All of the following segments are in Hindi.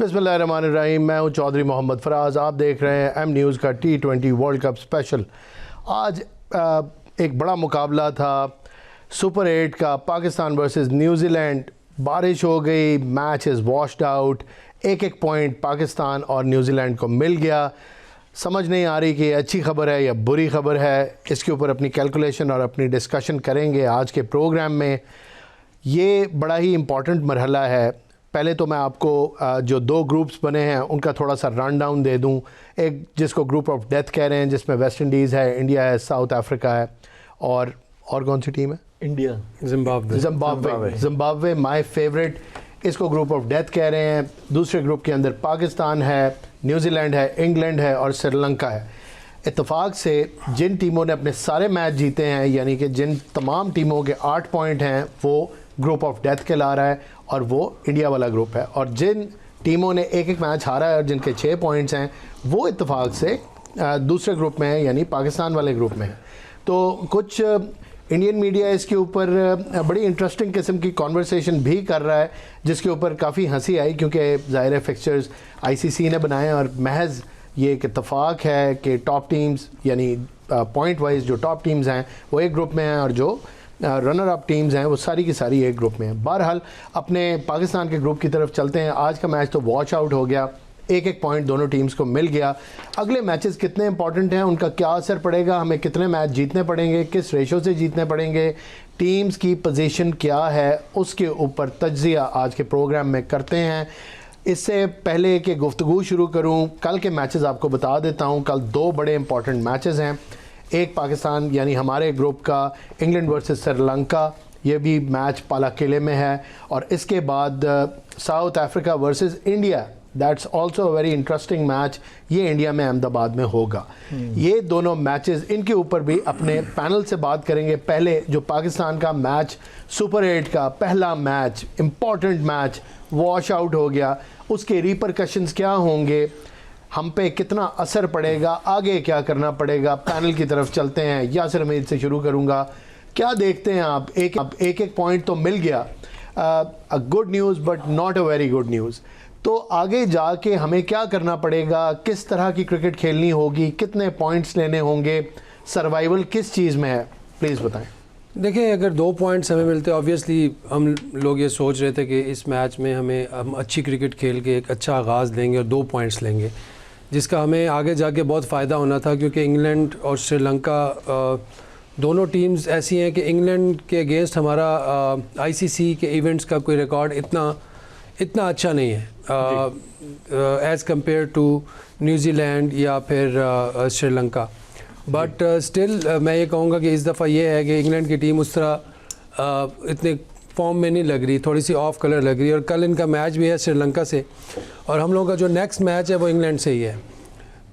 बिस्मिल्लाहिर्रहमानिर्रहीम। मैं हूं चौधरी मोहम्मद फराज। आप देख रहे हैं एम न्यूज़ का T20 वर्ल्ड कप स्पेशल। आज एक बड़ा मुकाबला था सुपर 8 का, पाकिस्तान वर्सेस न्यूजीलैंड। बारिश हो गई, मैच इज़ वॉश्ड आउट। एक पॉइंट पाकिस्तान और न्यूजीलैंड को मिल गया। समझ नहीं आ रही कि अच्छी खबर है या बुरी खबर है। इसके ऊपर अपनी कैलकुलेशन और अपनी डिस्कशन करेंगे आज के प्रोग्राम में। ये बड़ा ही इम्पॉर्टेंट मरहला है। पहले तो मैं आपको जो दो ग्रुप्स बने हैं उनका थोड़ा सा रन डाउन दे दूं। एक जिसको ग्रुप ऑफ डेथ कह रहे हैं, जिसमें वेस्ट इंडीज़ है, इंडिया है, साउथ अफ्रीका है और कौन सी टीम है? India, Zimbabwe my favourite. इसको ग्रुप ऑफ डेथ कह रहे हैं। दूसरे ग्रुप के अंदर पाकिस्तान है, न्यूजीलैंड है, इंग्लैंड है और श्रीलंका है। इत्तेफाक से जिन टीमों ने अपने सारे मैच जीते हैं, यानी कि जिन तमाम टीमों के 8 पॉइंट हैं, वो ग्रुप ऑफ डेथ कहला रहा है और वो इंडिया वाला ग्रुप है। और जिन टीमों ने एक मैच हारा है और जिनके 6 पॉइंट्स हैं, वो इत्तेफाक से दूसरे ग्रुप में है, यानी पाकिस्तान वाले ग्रुप में है। तो कुछ इंडियन मीडिया इसके ऊपर बड़ी इंटरेस्टिंग किस्म की कॉन्वर्सेशन भी कर रहा है, जिसके ऊपर काफ़ी हंसी आई, क्योंकि ज़ाहिर है फिक्सचर्स ICC ने बनाए और महज ये एक इत्तेफाक है कि टॉप टीम्स यानी पॉइंट वाइज जो टॉप टीम्स हैं वो एक ग्रुप में हैं और जो रनर अप टीम्स हैं वो सारी की सारी एक ग्रुप में हैं। बहरहाल अपने पाकिस्तान के ग्रुप की तरफ चलते हैं। आज का मैच तो वॉच आउट हो गया, एक पॉइंट दोनों टीम्स को मिल गया। अगले मैचेस कितने इंपॉर्टेंट हैं, उनका क्या असर पड़ेगा, हमें कितने मैच जीतने पड़ेंगे, किस रेशो से जीतने पड़ेंगे, टीम्स की पोजीशन क्या है, उसके ऊपर तज्जिया आज के प्रोग्राम में करते हैं। इससे पहले कि गुफ्तगू शुरू करूं, कल के मैचेस आपको बता देता हूं। कल 2 बड़े इंपॉर्टेंट मैचेस हैं। एक पाकिस्तान यानी हमारे ग्रुप का इंग्लैंड वर्सेस श्रीलंका, ये भी मैच पाला किले में है। और इसके बाद south Africa versus India, that's also a very interesting match. ये इंडिया में अहमदाबाद में होगा। ये दोनों मैचेस, इनके ऊपर भी अपने पैनल से बात करेंगे। पहले जो पाकिस्तान का मैच, सुपर 8 का पहला match, important match wash out हो गया, उसके रिपरकशंस क्या होंगे, हम पे कितना असर पड़ेगा, आगे क्या करना पड़ेगा। पैनल की तरफ चलते हैं। यासिर हमीद से शुरू करूंगा। क्या देखते हैं आप? एक पॉइंट तो मिल गया, a good news but not a very good news. तो आगे जाके हमें क्या करना पड़ेगा, किस तरह की क्रिकेट खेलनी होगी, कितने पॉइंट्स लेने होंगे, सर्वाइवल किस चीज़ में है, प्लीज़ बताएं। देखिए, अगर 2 पॉइंट्स हमें मिलते हैं, ऑब्वियसली हम लोग ये सोच रहे थे कि इस मैच में हम अच्छी क्रिकेट खेल के एक अच्छा आगाज़ लेंगे और 2 पॉइंट्स लेंगे, जिसका हमें आगे जाके बहुत फ़ायदा होना था। क्योंकि इंग्लैंड और श्रीलंका दोनों टीम्स ऐसी हैं कि इंग्लैंड के अगेंस्ट हमारा ICC के इवेंट्स का कोई रिकॉर्ड इतना अच्छा नहीं है एज़ कम्पेयर टू न्यूजीलैंड या फिर श्रीलंका। बट स्टिल मैं ये कहूँगा कि इस दफ़ा ये है कि इंग्लैंड की टीम उस तरह इतने फॉर्म में नहीं लग रही, थोड़ी सी ऑफ कलर लग रही है। और कल इनका मैच भी है श्रीलंका से और हम लोगों का जो नेक्स्ट मैच है वो इंग्लैंड से ही है।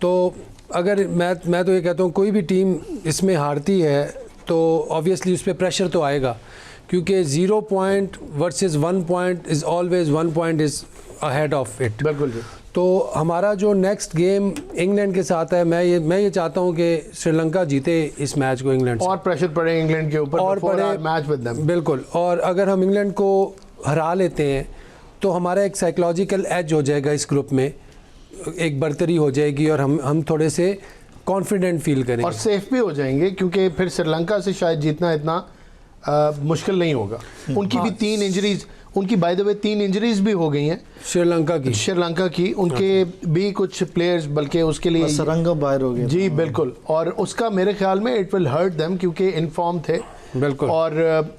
तो अगर मैं तो ये कहता हूँ, कोई भी टीम इसमें हारती है तो ऑब्वियसली उस पर प्रेशर तो आएगा, क्योंकि 0 point versus 1 point is always 1 point is ahead of it. बिल्कुल जी। तो हमारा जो नेक्स्ट गेम इंग्लैंड के साथ है, मैं ये चाहता हूँ कि श्रीलंका जीते इस मैच को इंग्लैंड से, और प्रेशर पड़े इंग्लैंड के ऊपर और पड़े मैच विद देम। बिल्कुल। और अगर हम इंग्लैंड को हरा लेते हैं तो हमारा एक साइकोलॉजिकल एज हो जाएगा, इस ग्रुप में एक बर्तरी हो जाएगी और हम थोड़े से कॉन्फिडेंट फील करेंगे और सेफ भी हो जाएंगे, क्योंकि फिर श्रीलंका से शायद जीतना इतना मुश्किल नहीं होगा। उनकी भी 3 इंजरीज, उनकी बाय द वे 3 इंजरीज भी हो गई हैं श्रीलंका की। उनके भी कुछ प्लेयर्स, बल्कि उसके लिए सरंगा बाहर हो गया। जी बिल्कुल। और उसका मेरे ख्याल में इट विल हर्ट देम, क्योंकि इन फॉर्म थे। बिल्कुल। और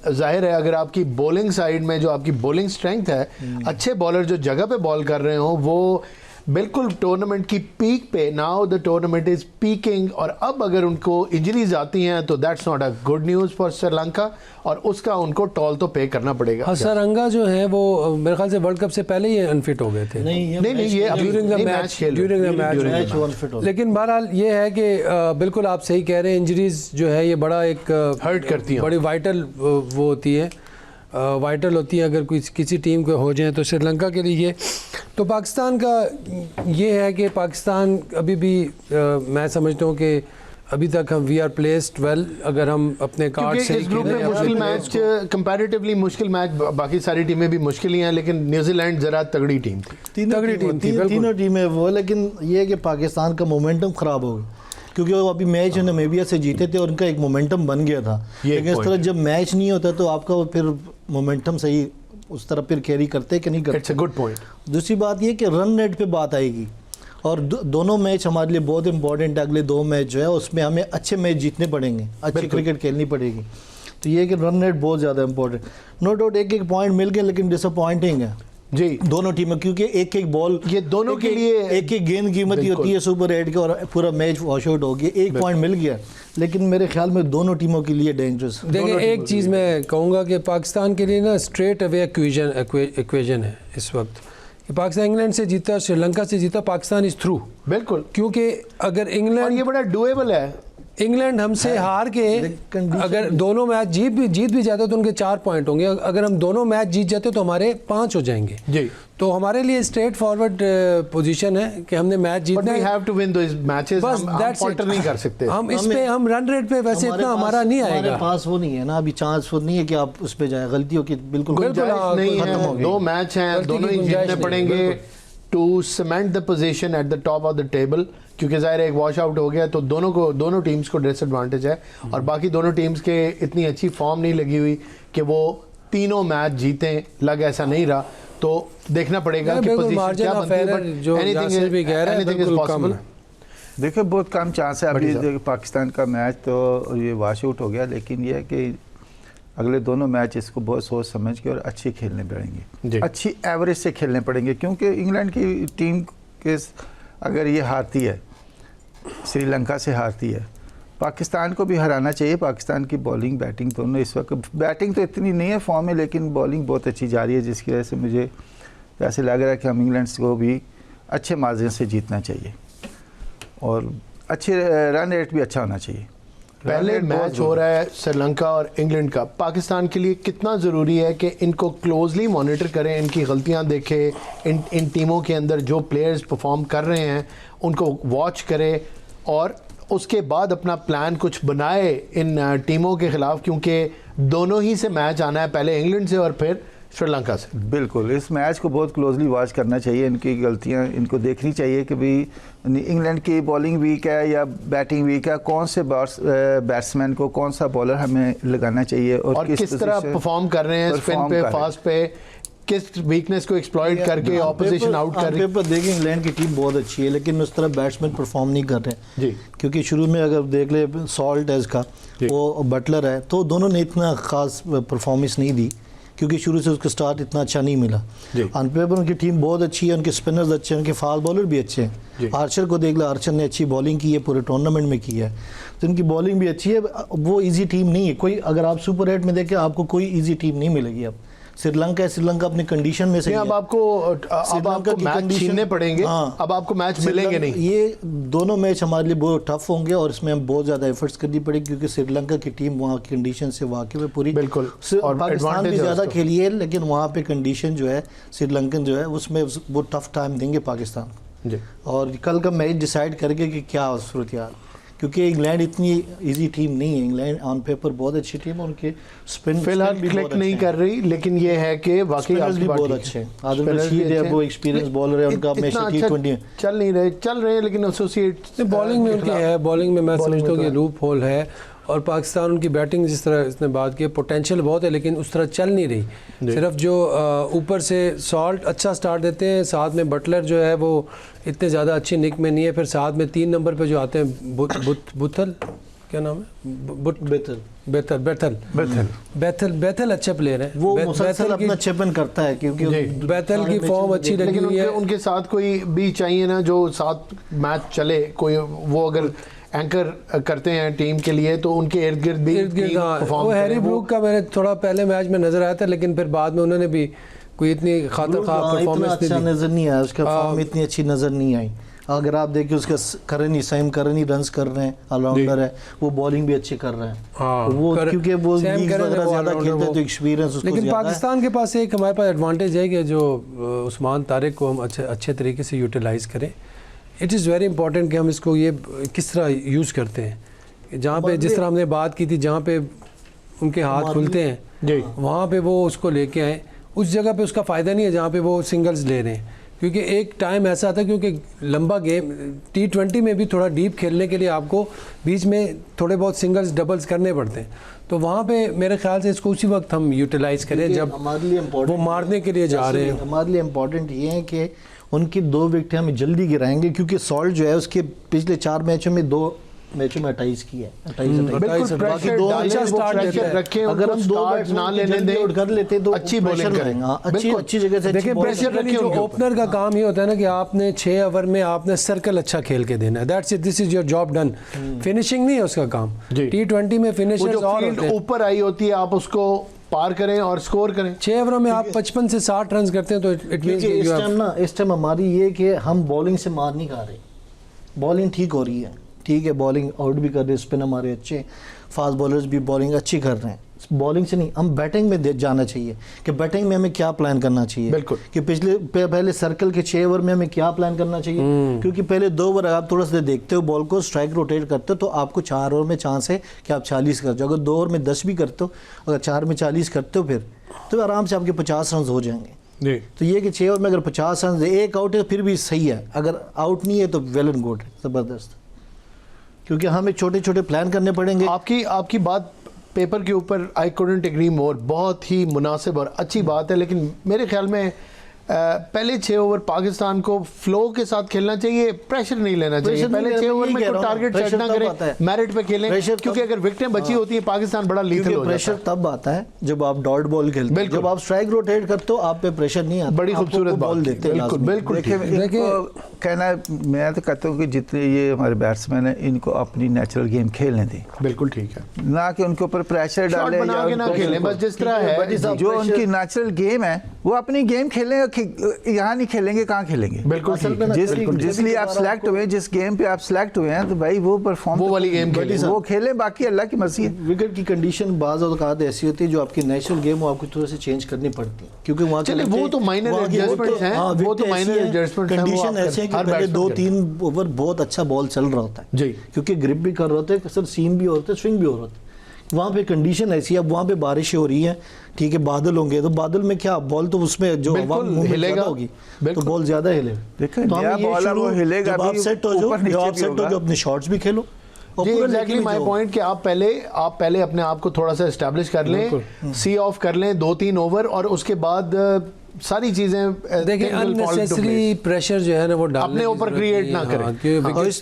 जाहिर है अगर आपकी बॉलिंग साइड में जो आपकी बॉलिंग स्ट्रेंथ है, अच्छे बॉलर जो जगह पे बॉल कर रहे हो, वो बिल्कुल टूर्नामेंट की पीक पे, now the tournament is peeking. और अब अगर उनको इंजरीज आती हैं तो that's not a good news for Sri Lanka, और उसका उनको टॉल तो पे करना पड़ेगा। हसरंगा जो है वो मेरे ख्याल से वर्ल्ड कप से पहले ही अनफिट हो गए थे। नहीं, ये ड्यूरिंग द मैच। लेकिन बहरहाल ये है कि बिल्कुल आप सही कह रहे हैं, इंजरीज जो है ये बड़ा एक हर्ट करती है, बड़ी वाइटल वो होती है, वाइटल होती है अगर किसी टीम को हो जाए। तो श्रीलंका के लिए तो पाकिस्तान का ये है कि पाकिस्तान अभी भी मैं समझता हूँ कि अभी तक हम वी आर प्लेस्ड वेल, अगर हम अपने कार्ड क्योंकि से इस ग्रुप में मुश्किल मैच, कंपैरेटिवली मुश्किल मैच, बाकी सारी टीमें भी मुश्किल ही हैं, लेकिन न्यूजीलैंड ज़रा तगड़ी टीम थी। तीनों टीमें वो, लेकिन ये है कि पाकिस्तान का मोमेंटम ख़राब हो गया क्योंकि वो अभी मैच नामीबिया से जीते थे और उनका एक मोमेंटम बन गया था। लेकिन इस तरह जब मैच नहीं होता तो आपका फिर मोमेंटम सही उस तरफ फिर कैरी करते कि नहीं करते। It's a good point. दूसरी बात ये कि रन रेट पे बात आएगी और दोनों मैच हमारे लिए बहुत इंपॉर्टेंट है। अगले 2 मैच जो है उसमें हमें अच्छे मैच जीतने पड़ेंगे, अच्छी क्रिकेट खेलनी पड़ेगी। तो ये कि रन रेट बहुत ज़्यादा इंपॉर्टेंट। नो डाउट एक पॉइंट मिल गए, लेकिन डिसअपॉइंटिंग है जी दोनों टीमों, क्योंकि एक बॉल ये दोनों के लिए एक गेंद कीमती होती है सुपर 8 की और पूरा मैच वॉश आउट हो गया। 1 पॉइंट मिल गया, लेकिन मेरे ख्याल में दोनों टीमों के लिए डेंजरस। देखिए एक चीज़ मैं कहूँगा कि पाकिस्तान के लिए ना स्ट्रेट अवे इक्वेशन है इस वक्त कि पाकिस्तान इंग्लैंड से जीता, श्रीलंका से जीता, पाकिस्तान इज़ थ्रू। बिल्कुल, क्योंकि अगर इंग्लैंड, ये बड़ा डुएबल है, इंग्लैंड हमसे हार के अगर दोनों मैच जीत भी जाते तो उनके 4 पॉइंट होंगे। अगर हम दोनों मैच जीत जाते तो हमारे 5 हो जाएंगे जी। तो हमारे लिए स्ट्रेट फॉरवर्ड पोजीशन है कि हमने मैच जीतना है। We have to win those matches. बस हम फाल्टर नहीं कर सकते। हम इस पे हम रन रेट पे वैसे इतना हमारा नहीं आएगा। हमारे पास वो नहीं है ना अभी, चांस वो नहीं है कि आप उस पे जाए, गलतियों की बिल्कुल नहीं है। 2 मैच हैं, दोनों ही जीतने पड़ेंगे to cement the position at the top of the table, क्योंकि ज़ाहिर है एक वॉश आउट हो गया तो दोनों टीम्स को डिसएडवांटेज है और बाकी दोनों टीम्स के इतनी अच्छी फॉर्म नहीं लगी हुई कि वो तीनों मैच जीतें, लग ऐसा नहीं रहा। तो देखना पड़ेगा कि पोजीशन क्या बनती है, बट एनीथिंग इज पॉसिबल। देखिए बहुत कम चांस है अभी पाकिस्तान का मैच तो ये वॉश आउट हो गया, लेकिन ये है कि अगले दोनों मैच इसको बहुत सोच समझ के और अच्छी खेलने पड़ेंगे, अच्छी एवरेज से खेलने पड़ेंगे। क्योंकि इंग्लैंड की टीम के अगर ये हारती है, श्रीलंका से हारती है, पाकिस्तान को भी हराना चाहिए। पाकिस्तान की बॉलिंग बैटिंग दोनों इस वक्त, बैटिंग तो इतनी नहीं है फॉर्म में, लेकिन बॉलिंग बहुत अच्छी जा रही है, जिसकी वजह से मुझे ऐसे लग रहा है कि हम इंग्लैंड को भी अच्छे मार्जिन से जीतना चाहिए और अच्छे रन रेट भी अच्छा होना चाहिए। पहले मैच हो रहा है श्रीलंका और इंग्लैंड का, पाकिस्तान के लिए कितना ज़रूरी है कि इनको क्लोजली मॉनिटर करें, इनकी गलतियां देखें, इन टीमों के अंदर जो प्लेयर्स परफॉर्म कर रहे हैं उनको वॉच करें और उसके बाद अपना प्लान कुछ बनाए इन टीमों के ख़िलाफ़, क्योंकि दोनों ही से मैच आना है, पहले इंग्लैंड से और फिर श्रीलंका से। बिल्कुल, इस मैच को बहुत क्लोजली वॉच करना चाहिए, इनकी गलतियां इनको देखनी चाहिए कि भाई इंग्लैंड की बॉलिंग वीक है या बैटिंग वीक है, कौन से बैट्समैन को कौन सा बॉलर हमें लगाना चाहिए और किस तरह परफॉर्म कर रहे हैं, स्पिन पे, फास्ट पे, किस वीकनेस को एक्सप्लॉइट करके ऑपोजिशन आउट कर रही है। पेपर देखें इंग्लैंड की टीम बहुत अच्छी है, लेकिन उस तरह बैट्समैन परफॉर्म नहीं कर रहे जी। क्योंकि शुरू में अगर देख ले सॉल्ट है इसका, वो बटलर है, तो दोनों ने इतना खास परफॉर्मेंस नहीं दी क्योंकि शुरू से उसका स्टार्ट इतना अच्छा नहीं मिला। ऑन पेपर उनकी टीम बहुत अच्छी है, उनके स्पिनर्स अच्छे हैं, उनके फास्ट बॉलर भी अच्छे हैं। आर्चर को देख लो, आर्चर ने अच्छी बॉलिंग की है, पूरे टूर्नामेंट में की है, तो इनकी बॉलिंग भी अच्छी है। वो इजी टीम नहीं है कोई, अगर आप सुपर 8 में देखें आपको कोई इजी टीम नहीं मिलेगी। अब श्रीलंका है, श्रीलंका अपनी कंडीशन में से अब आपको मैच छीनने पड़ेंगे। हाँ, अब आपको मैच मिलेंगे नहीं। ये दोनों मैच हमारे लिए बहुत टफ होंगे और इसमें हम बहुत ज़्यादा एफर्ट्स करनी पड़ेगी क्योंकि श्रीलंका की टीम वहाँ की कंडीशन से वाकई में पूरी बिल्कुल, और पाकिस्तान भी ज़्यादा खेली है, लेकिन वहाँ पे कंडीशन जो है श्रीलंकन जो है उसमें वो टफ टाइम देंगे पाकिस्तान जी। और कल का मैच डिसाइड करके कि क्या सूरत यार, क्योंकि इंग्लैंड इतनी इजी टीम नहीं है। इंग्लैंड ऑन पेपर बहुत अच्छी टीम है, उनके स्पिन फिलहाल क्लिक नहीं कर रही, लेकिन ये है कि वाकई भी बहुत अच्छे हैं। आदिल रशीद है, वो एक्सपीरियंस बॉलर है, उनका हमेशा T20 चल रहे हैं, लेकिन एसोसिएट बॉलिंग में उनकी है, बॉलिंग में मैं समझता हूँ कि लूप होल है और पाकिस्तान उनकी बैटिंग जिस तरह इसने बात की पोटेंशियल बहुत है, लेकिन उस तरह चल नहीं रही। सिर्फ जो ऊपर से सॉल्ट अच्छा स्टार्ट देते हैं, साथ में बटलर जो है वो इतने ज़्यादा अच्छी निक में नहीं है, फिर साथ में 3 नंबर पे जो आते हैं बुथल, क्या नाम है, बेथल अच्छे प्लेयर हैं। वो मुसलसल अपना चैंपियन करता है क्योंकि बेथल की फॉर्म अच्छी लगी हुई है। उनके साथ कोई भी चाहिए ना जो साथ मैच चले, कोई वो अगर एंकर करते हैं टीम के लिए तो उनके इर्द गिर्द भी वो हैरी ब्रूक का मैंने थोड़ा पहले मैच में नजर आया था, लेकिन फिर बाद में उन्होंने भी कोई इतनी खातर खा परफॉर्मेंस अच्छा नजर नहीं आया, उसका फॉर्म इतनी अच्छी नजर नहीं आई। अगर आप देखिए उसका सैम करनी रन्स कर रहे हैं, ऑलराउंडर है, वो बॉलिंग भी अच्छी कर रहे हैं। वो क्योंकि वो लीग वगैरह ज्यादा खेलते हैं तो एक्सपीरियंस उसको। लेकिन पाकिस्तान के पास एक हमारे पास एडवांटेज है कि जो उस्मान तारिक को हम अच्छे तरीके से यूटिलाइज़ करें। इट इज़ वेरी इंपॉर्टेंट कि हम इसको ये किस तरह यूज़ करते हैं। जहाँ पे जिस तरह हमने बात की थी, जहाँ पे उनके हाथ खुलते हैं जी, वहाँ पे वो उसको लेके आए। उस जगह पे उसका फ़ायदा नहीं है जहाँ पे वो सिंगल्स ले रहे हैं, क्योंकि एक टाइम ऐसा आता है, क्योंकि लंबा गेम T20 में भी थोड़ा डीप खेलने के लिए आपको बीच में थोड़े बहुत सिंगल्स डबल्स करने पड़ते हैं। तो वहाँ पे मेरे ख्याल से इसको उसी वक्त हम यूटिलाइज़ करें जब हमारे लिए वो मारने के लिए जा रहे हैं। हमारे लिए इम्पोर्टेंट ये है कि उनकी 2 विकेटें हम जल्दी गिराएंगे, क्योंकि सॉल्ट जो है उसके पिछले 4 मैचों में 2 मैचों में 28 की है, 28 बिल्कुल प्रेशर डालें, वो प्रेशर रखें, अगर हम 2 स्टार्ट ना लेने दें, कर लेते तो अच्छी बॉलिंग करें। अच्छी जगह से देखिए बेसिकली जो ओपनर का काम ये होता है ना कि आपने 6 ओवर में आपने सर्कल अच्छा खेल के देना है, that's it, this is your job done. Finishing नहीं है उसका काम। T20 में फिनिशर्स और होते हैं, ऊपर आई होती है, आप उसको पार करें और स्कोर करें। 6 ओवरों में आप 55 से 60 रन करते हैं तो इट मींस इस टाइम हमारी ये कि हम बॉलिंग से मार नहीं खा रहे, बॉलिंग ठीक हो रही है, ठीक है, बॉलिंग आउट भी कर रहे हैं, स्पिन हमारे अच्छे, फास्ट बॉलर्स भी बॉलिंग अच्छी कर रहे हैं। बॉलिंग से नहीं, हम बैटिंग में जाना चाहिए कि बैटिंग में हमें क्या प्लान करना चाहिए। बिल्कुल, कि पहले सर्कल के 6 ओवर में हमें क्या प्लान करना चाहिए, क्योंकि पहले 2 ओवर आप थोड़ा सा देखते हो बॉल को, स्ट्राइक रोटेट करते हो तो आपको 4 ओवर में चांस है कि आप 40 कर जाओ। अगर 2 ओवर में 10 भी करते हो, अगर 4 में 40 करते हो फिर तो आराम से आपके 50 रन हो जाएंगे। जी, तो ये कि 6 ओवर में अगर 50 रन, एक आउट है फिर भी सही है, अगर आउट नहीं है तो वेल एंड गुड, ज़बरदस्त, क्योंकि हमें छोटे छोटे प्लान करने पड़ेंगे। आपकी बात पेपर के ऊपर आई कुडंट एग्री मोर, बहुत ही मुनासिब और अच्छी बात है, लेकिन मेरे ख्याल में पहले 6 ओवर पाकिस्तान को फ्लो के साथ खेलना चाहिए, प्रेशर नहीं लेना चाहिए। पहले 6 ओवर में कोई टारगेट सेट ना करें, मेरिट पे खेलें, क्योंकि अगर विकेटें बची होती हैं पाकिस्तान बड़ा लीथल हो जाता है। प्रेशर तब आता है जब आप डॉट बॉल खेलते हैं, जब आप स्ट्राइक रोटेट करते हो आप पे प्रेशर नहीं आता। बड़ी खूबसूरत बॉल देते हैं। बिल्कुल। देखिए कहना, मैं तो कहता हूँ कि जितने ये हमारे बैट्समैन हैं इनको अपनी नेचुरल गेम खेलने दें, बिल्कुल ठीक है, ना कि उनके ऊपर प्रेशर डालें बना के ना खेलें, बस जिस तरह है जो उनकी नेचुरल गेम है वो अपनी गेम खेलें। यहाँ नहीं खेलेंगे, कहाँ खेलेंगे? बिल्कुल ठीक है। जिस लिए आप सिलेक्ट हुए, जिस गेम पे आप सिलेक्ट हुए हैं, तो भाई वो परफॉर्म, वो वाली गेम वो खेलें, बाकी अल्लाह की मर्जी है। विकेट की कंडीशन बाज़ औक़ात ऐसी होती है जो आपकी नेचुरल गेम वो आपको थोड़ा सा चेंज करनी पड़ती है, क्योंकि वहाँ चलिए वो तो माइनर एडजस्टमेंट्स हैं, वो तो माइनर एडजस्टमेंट्स हैं। कंडीशन ऐसी है कि पहले 2-3 ओवर बहुत अच्छा बॉल चल रहा होता है जी, क्योंकि ग्रिप भी कर रहे होते हैं, सर सीम भी होते हैं, स्विंग भी हो रहा होता है। वहाँ पे कंडीशन ऐसी है, अब वहाँ पे बारिश हो रही है, ठीक है, बादल होंगे, तो बादल में क्या बॉल तो उसमें जो हवा हिलेगा होगी तो बॉल ज्यादा हिलेगा। देखिए नया बॉल है वो हिलेगा, जब आप सेट हो जाओ अपने शॉट्स भी खेलो। एग्जैक्टली माय पॉइंट कि आप पहले अपने आप को थोड़ा सा एस्टैब्लिश कर लें, सी ऑफ कर लें 2-3 ओवर, और उसके बाद सारी चीजें देखिए अननेसेसरी प्रेशर जो है ना वो अपने ऊपर क्रिएट ना करें।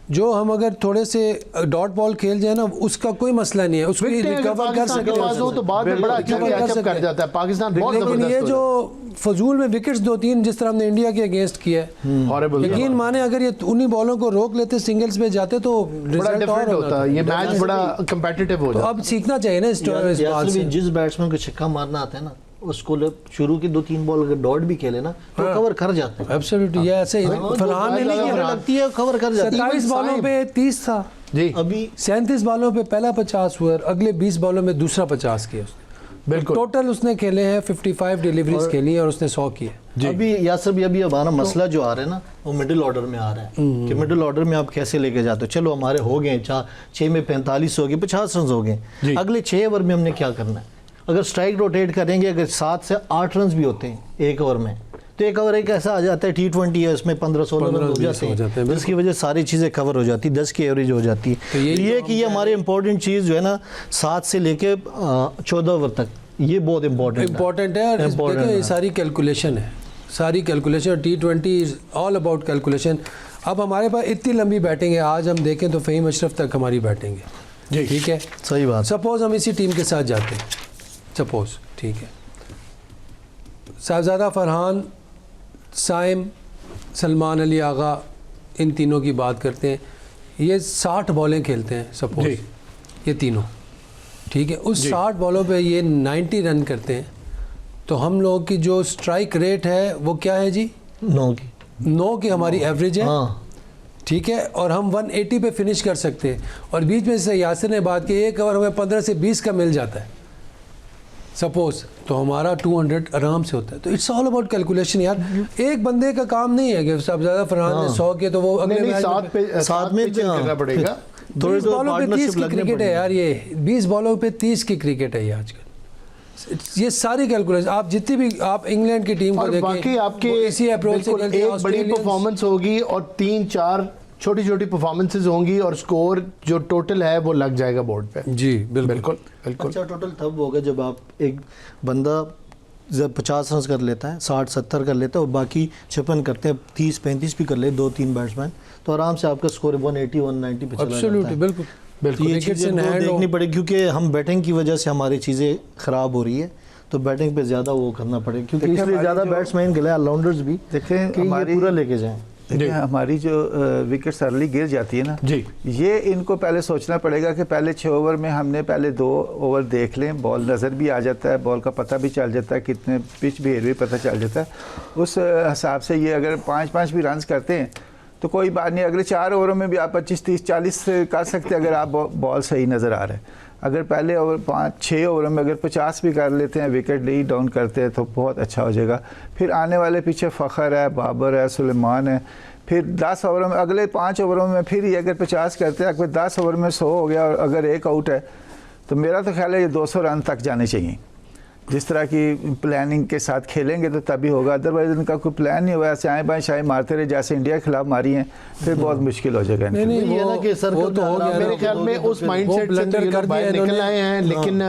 जो हम अगर थोड़े से डॉट बॉल खेल जाए ना उसका कोई मसला नहीं है, उसको रिकवर कर सकते हैं, तो बाद में बड़ा अच्छा कैचअप कर जाता है पाकिस्तान बहुत लेकिन जबरदस्त। ये जो फजूल में विकेट्स 2-3 जिस तरह हमने इंडिया के अगेंस्ट किया है, हॉरिबल, यकीन माने अगर ये उन्हीं बॉलों को रोक लेते, सिंगल्स पे जाते तो बड़ा डिफरेंट होता, ये मैच बड़ा कंपेटिटिव हो जाता। अब सीखना चाहिए ना इस बात से। जिस बैट्समैन को छक्का मारना आता है ना, उसको शुरू की 2-3 बॉल अगर डॉट भी खेले ना तो कवर कर जाते हैं। एब्सोल्युटली, ये ऐसे ही फरहान ने नहीं किया, लगती है कवर कर जाते हैं। 27 बॉलों पे 30 था जी, अभी 37 बॉलों पे पहला 50 हुआ, अगले 20 बॉलों में दूसरा 50 किया उसने। बिल्कुल, टोटल उसने खेले हैं 55 डिलीवरीज खेली और उसने 100 किए। अभी यासर भी अभी हमारा मसला जो आ रहा है ना वो मिडिल ऑर्डर में आ रहा है कि मिडिल ऑर्डर में आप कैसे लेके जाते हो। चलो हमारे हो गए 6 में 45 हो गए, 50 रन हो गए, अगले 6 ओवर में हमने क्या करना है? अगर स्ट्राइक रोटेट करेंगे, अगर 7 से 8 रन भी होते हैं एक ओवर में, तो एक ओवर एक ऐसा आ जाता है T20 है, उसमें 15-16 रन हो जाते हैं, जिसकी वजह से सारी चीज़ें कवर हो जाती है, 10 की एवरेज हो जाती है। तो ये कि ये हमारे इंपॉर्टेंट चीज़ जो है ना 7 से लेके 14 ओवर तक, ये बहुत इंपॉर्टेंट है। देखिए ये सारी कैलकुलेशन है, सारी calculation. T20 is all about calculation. अब हमारे पास इतनी लंबी बैटिंग है, आज हम देखें तो फ़हीम अशरफ तक हमारी बैटिंग है, ठीक है, सही बात। सपोज हम इसी टीम के साथ जाते हैं, सपोज, ठीक है, साहबजादा फरहान, साइम, सलमान अली आगा, इन तीनों की बात करते हैं, ये 60 बॉलें खेलते हैं सपोज, ये तीनों, ठीक है, उस 60 बॉलों पे ये 90 रन करते हैं, तो हम लोगों की जो स्ट्राइक रेट है वो क्या है जी? 9 की हमारी एवरेज है, ठीक है, और हम 180 पे फिनिश कर सकते हैं। और बीच में से यासिर ने बात की एक ओवर हमें 15 से 20 का मिल जाता है सपोज, तो हमारा 200 आराम से होता है। तो इट्स ऑल अबाउट कैलकुलेशन यार, एक बंदे का काम नहीं है कि साहबजादा फरहान ने 100 के तो वो अगले साथ में करना पड़ेगा। थोड़ी 20 बॉलों पे 30 पार्टनरशिप की लगने क्रिकेट है पड़ेगी। यार, ये 20 बॉलों पे 30 की क्रिकेट है ये आजकल। ये सारी कैलकुलेशन आप जितनी भी आप इंग्लैंड की टीम को और देखें, बाकी आपके वो इसी अप्रोच से बिल्कुल खेलते हैं। एक बड़ी ऑस्ट्रेलियंस- परफॉर्मेंस होगी और 3-4 छोटी छोटी परफॉर्मेंस होंगी और स्कोर जो टोटल है वो लग जाएगा बोर्ड पे। जी बिल्कुल बिल्कुल बिल्कुल। अच्छा, टोटल तब होगा जब आप एक बंदा जब 50 रन कर लेता है, 60-70 कर लेता है और बाकी 56 करते हैं, 30-35 भी कर ले 2-3 बैट्समैन, तो आराम से आपका स्कोर 180-190 पे चला जाता एब्सोल्युटली है। बिल्कुल तो ये क्रिकेट चीज़ें से वो हैंड देखनी पड़ेगी, क्योंकि हम बैटिंग की वजह से हमारी चीज़ें ख़राब हो रही है, तो बैटिंग पे ज़्यादा वो करना पड़ेगा, क्योंकि देखिए, इसलिए हमारी ज़्यादा जो- बैट्समैन गए ऑलराउंडर्स भी देखें, कि ये हमारी- पूरा लेके जाएं। देखिए हमारी जो विकेट्स अर्ली गिर जाती है ना जी, ये इनको पहले सोचना पड़ेगा कि पहले 6 ओवर में हमने पहले 2 ओवर देख लें, बॉल नज़र भी आ जाता है, बॉल का पता भी चल जाता है, कितने पिच बिहेवियर भी पता चल जाता है। उस हिसाब से ये अगर 5-5 भी रन करते हैं तो कोई बात नहीं, अगले 4 ओवरों में भी आप 25-30-40 कर सकते हैं अगर आप बॉल सही नज़र आ रहा है। अगर पहले ओवर 5-6 ओवरों में अगर 50 भी कर लेते हैं, विकेट ली डाउन करते हैं तो बहुत अच्छा हो जाएगा। फिर आने वाले पीछे फ़खर है, बाबर है, सुलेमान है, फिर 10 ओवरों में, अगले 5 ओवरों में फिर ये अगर 50 करते हैं, अगर 10 ओवर में 100 हो गया और अगर एक आउट है तो मेरा तो ख्याल है ये 200 रन तक जाने चाहिए। जिस तरह की प्लानिंग के साथ खेलेंगे तो तभी होगा, अदरवाइज इनका कोई प्लान नहीं हुआ, ऐसे आए बाएं शाएं मारते रहे जैसे इंडिया के खिलाफ मारी हैं, फिर बहुत मुश्किल हो जाएगा। नहीं नहीं ये ना कि सर्कल वो तो में हो आराम गया से मेरे ना। ख्याल में उस माइंडसेट से तो ब्लंडर ये कर लोग बाहर दिया निकल इन्होंने। आए हैं, लेकिन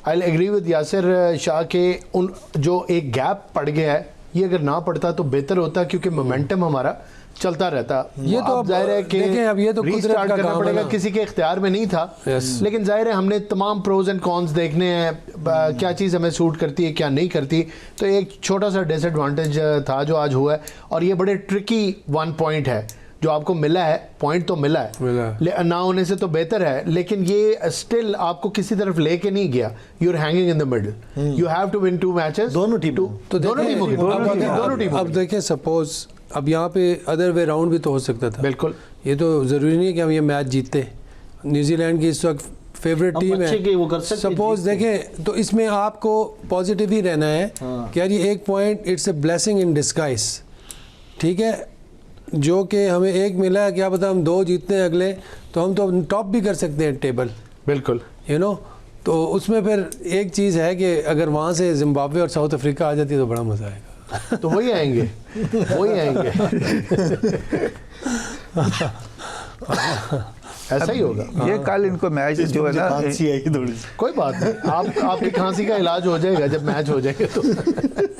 I agree with Yasir Shah के उन जो एक गैप पड़ गया है, ये अगर ना पड़ता तो बेहतर होता, क्योंकि मोमेंटम हमारा चलता रहता। ये तो अब जाहिर है कि देखें, अब ये तो कुदरत रीस्टार्ट का करना काम है पड़ेगा, ना। किसी के इख्तियार में नहीं था। Yes. लेकिन जाहिर है हमने तमाम प्रोज एंड कॉन्स देखने हैं, क्या चीज़ हमें सूट करती है क्या नहीं करती, तो एक छोटा सा डिसएडवांटेज था जो आज हुआ है, और ये बड़े ट्रिकी 1 पॉइंट है जो आपको मिला है, पॉइंट तो मिला है ना होने से तो बेहतर है, लेकिन ये स्टिल आपको किसी तरफ लेके नहीं गया। You are hanging in the middle, you have to win 2 matches, दोनों टीमों तो दोनों टीमों की, दोनों टीमों अब की। देखें, सपोज अब यहाँ पे अदर वे राउंड भी तो हो सकता था। बिल्कुल, ये तो ज़रूरी नहीं है कि हम ये मैच जीते। न्यूजीलैंड की इस वक्त फेवरेट हम टीम अच्छे के वो कर है, सकते हैं, सपोज जीत के। देखें, तो इसमें आपको पॉजिटिव ही रहना है कि यार ये 1 point it's a blessing in disguise, ठीक है, जो कि हमें 1 मिला है, क्या पता हम 2 जीतते हैं अगले, तो हम तो टॉप भी कर सकते हैं टेबल, बिल्कुल। You know. तो उसमें फिर एक चीज़ है कि अगर वहाँ से जिम्बाब्वे और साउथ अफ्रीका आ जाती है तो बड़ा मज़ा आएगा। तो वही आएंगे, वही आएंगे। ऐसा ही होगा। ये कल इनको मैच जो है ना, खांसी आई थोड़ी सी। कोई बात नहीं, आपकी खांसी का इलाज हो जाएगा जब मैच हो जाएगा तो।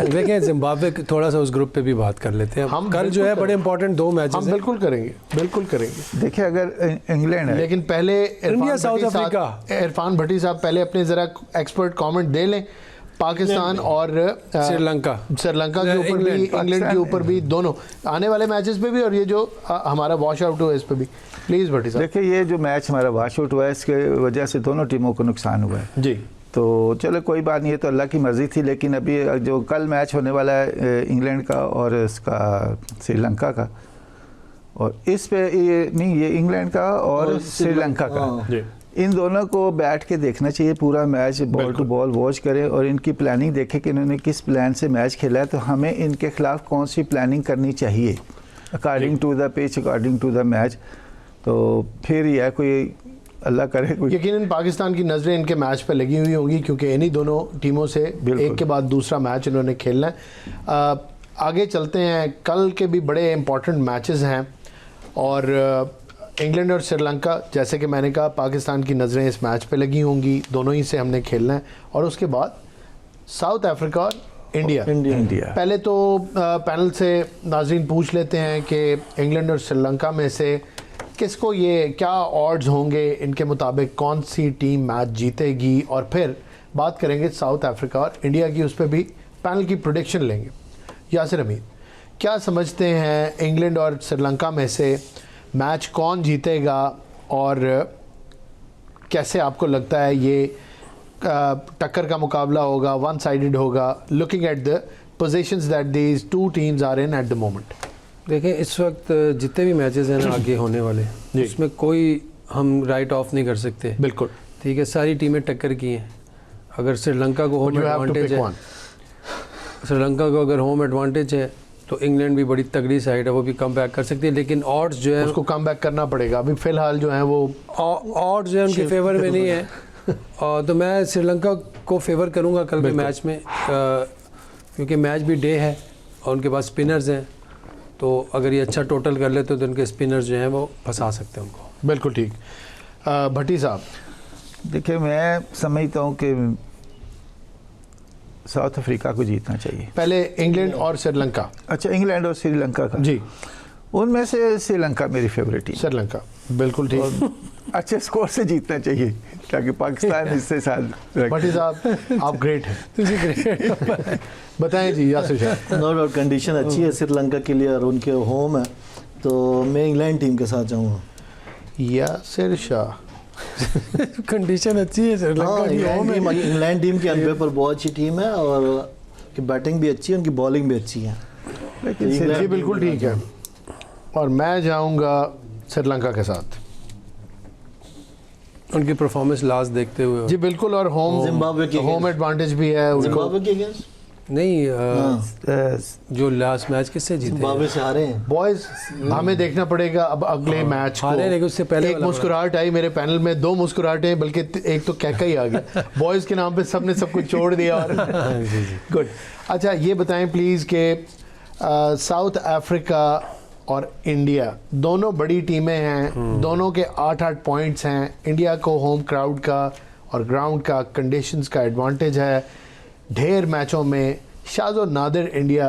देखें, जिम्बाब्वे थोड़ा सा उस ग्रुप पे भी बात कर लेते हैं। हम कल जो है बिल्कुल बड़े इंपॉर्टेंट 2 मैचेस हम हैं। बिल्कुल करेंगे, बिल्कुल करेंगे। देखिए अगर इंग्लैंड है, लेकिन पहले इंडिया, साउथ अफ्रीका। इरफान भट्टी साहब पहले अपने जरा एक्सपर्ट कमेंट दे लें पाकिस्तान और श्रीलंका के ऊपर भी, इंग्लैंड के ऊपर भी, दोनों आने वाले मैचेस पे भी, और ये जो हमारा वॉश आउट हुआ है इस पे भी प्लीज़ भट्टी साहब। देखिए ये जो मैच हमारा वॉश आउट हुआ है इसके वजह से दोनों टीमों को नुकसान हुआ है। जी, तो चलो कोई बात नहीं, ये तो अल्लाह की मर्ज़ी थी, लेकिन अभी जो कल मैच होने वाला है इंग्लैंड का और इसका श्रीलंका का, और इस पे ये नहीं, ये इंग्लैंड का और श्रीलंका का, जी, इन दोनों को बैठ के देखना चाहिए पूरा match, ball to ball watch करें और इनकी प्लानिंग देखें कि इन्होंने किस प्लान से मैच खेला है, तो हमें इनके खिलाफ कौन सी प्लानिंग करनी चाहिए according to the pitch, according to the match. तो फिर यह कोई अल्लाह करे कोई, यकीनन पाकिस्तान की नज़रें इनके मैच पे लगी हुई होंगी, क्योंकि इन्हीं दोनों टीमों से एक के बाद दूसरा मैच इन्होंने खेलना है। आगे चलते हैं, कल के भी बड़े इंपॉर्टेंट मैचेस हैं, और इंग्लैंड और श्रीलंका, जैसे कि मैंने कहा, पाकिस्तान की नज़रें इस मैच पे लगी होंगी, दोनों ही से हमने खेलना है। और उसके बाद साउथ अफ्रीका और इंडिया। पहले तो पैनल से नाज़रीन पूछ लेते हैं कि इंग्लैंड और श्रीलंका में से किसको, ये क्या ऑड्स होंगे इनके मुताबिक, कौन सी टीम मैच जीतेगी, और फिर बात करेंगे साउथ अफ्रीका और इंडिया की, उस पर भी पैनल की प्रेडिक्शन लेंगे। यासिर हमीद, क्या समझते हैं इंग्लैंड और श्रीलंका में से मैच कौन जीतेगा, और कैसे आपको लगता है ये टक्कर का मुकाबला होगा, वन साइडेड होगा, looking at the positions that these 2 teams are in at the moment? देखें, इस वक्त जितने भी मैचेस हैं ना आगे होने वाले, उसमें कोई हम राइट ऑफ नहीं कर सकते। बिल्कुल, ठीक है, सारी टीमें टक्कर की हैं। अगर श्रीलंका को होम एडवांटेज है, श्रीलंका को अगर होम एडवांटेज है तो इंग्लैंड भी बड़ी तगड़ी साइड है, वो भी कम बैक कर सकती है, लेकिन ऑड्स जो है उसको कम बैक करना पड़ेगा। अभी फिलहाल जो है वो ऑड्स जो है उनके फेवर में नहीं है। और तो मैं श्रीलंका को फेवर करूंगा कल के मैच में, क्योंकि मैच भी डे है और उनके पास स्पिनर्स हैं, तो अगर ये अच्छा टोटल कर लेते तो उनके स्पिनर्स जो हैं वो फंसा सकते हैं उनको। बिल्कुल ठीक। भट्टी साहब, देखिए मैं समझता हूँ कि साउथ अफ्रीका को जीतना चाहिए। पहले इंग्लैंड और श्रीलंका। अच्छा, इंग्लैंड और श्रीलंका का जी, उनमें से श्रीलंका मेरी फेवरेट टीम। श्रीलंका बिल्कुल ठीक। अच्छे स्कोर से जीतना चाहिए ताकि पाकिस्तान इससे साथ। भट्टी साहब आप ग्रेट हैं। बताएं जी Yasir Shah. No doubt condition अच्छी है श्रीलंका के लिए और उनके होम है, तो मैं इंग्लैंड टीम के साथ जाऊँगा। यासिर शाह, कंडीशन अच्छी है श्रीलंका की होम है। इंग्लैंड टीम की अनपे पर बहुत अच्छी टीम है और उनकी बैटिंग भी अच्छी है, उनकी बॉलिंग भी अच्छी है। जी बिल्कुल ठीक है। और मैं जाऊंगा श्रीलंका के साथ, उनकी परफॉर्मेंस लास्ट देखते हुए। जी बिल्कुल। और होम जिम्बाब्वे के होम एडवांटेज भी है उनको। जिम्बाब्वे के अगेंस्ट नहीं, जो लास्ट मैच किससे जीते? जिम्बाब्वे से हारे हैं। बॉयज हमें देखना पड़ेगा अब अगले मैच को। हारे लेकिन उससे पहले एक वाला मुस्कुराहट आई मेरे पैनल में, 2 मुस्कुराहटें, बल्कि एक तो कैका ही आ गया। बॉयज के नाम पे सबने सब कुछ छोड़ दिया। और गुड। अच्छा ये बताएं प्लीज़ कि साउथ अफ्रीका और इंडिया दोनों बड़ी टीमें हैं, दोनों के 8-8 पॉइंट्स हैं। इंडिया को होम क्राउड का और ग्राउंड का कंडीशंस का एडवांटेज है। ढेर मैचों में शाज़ो नादिर इंडिया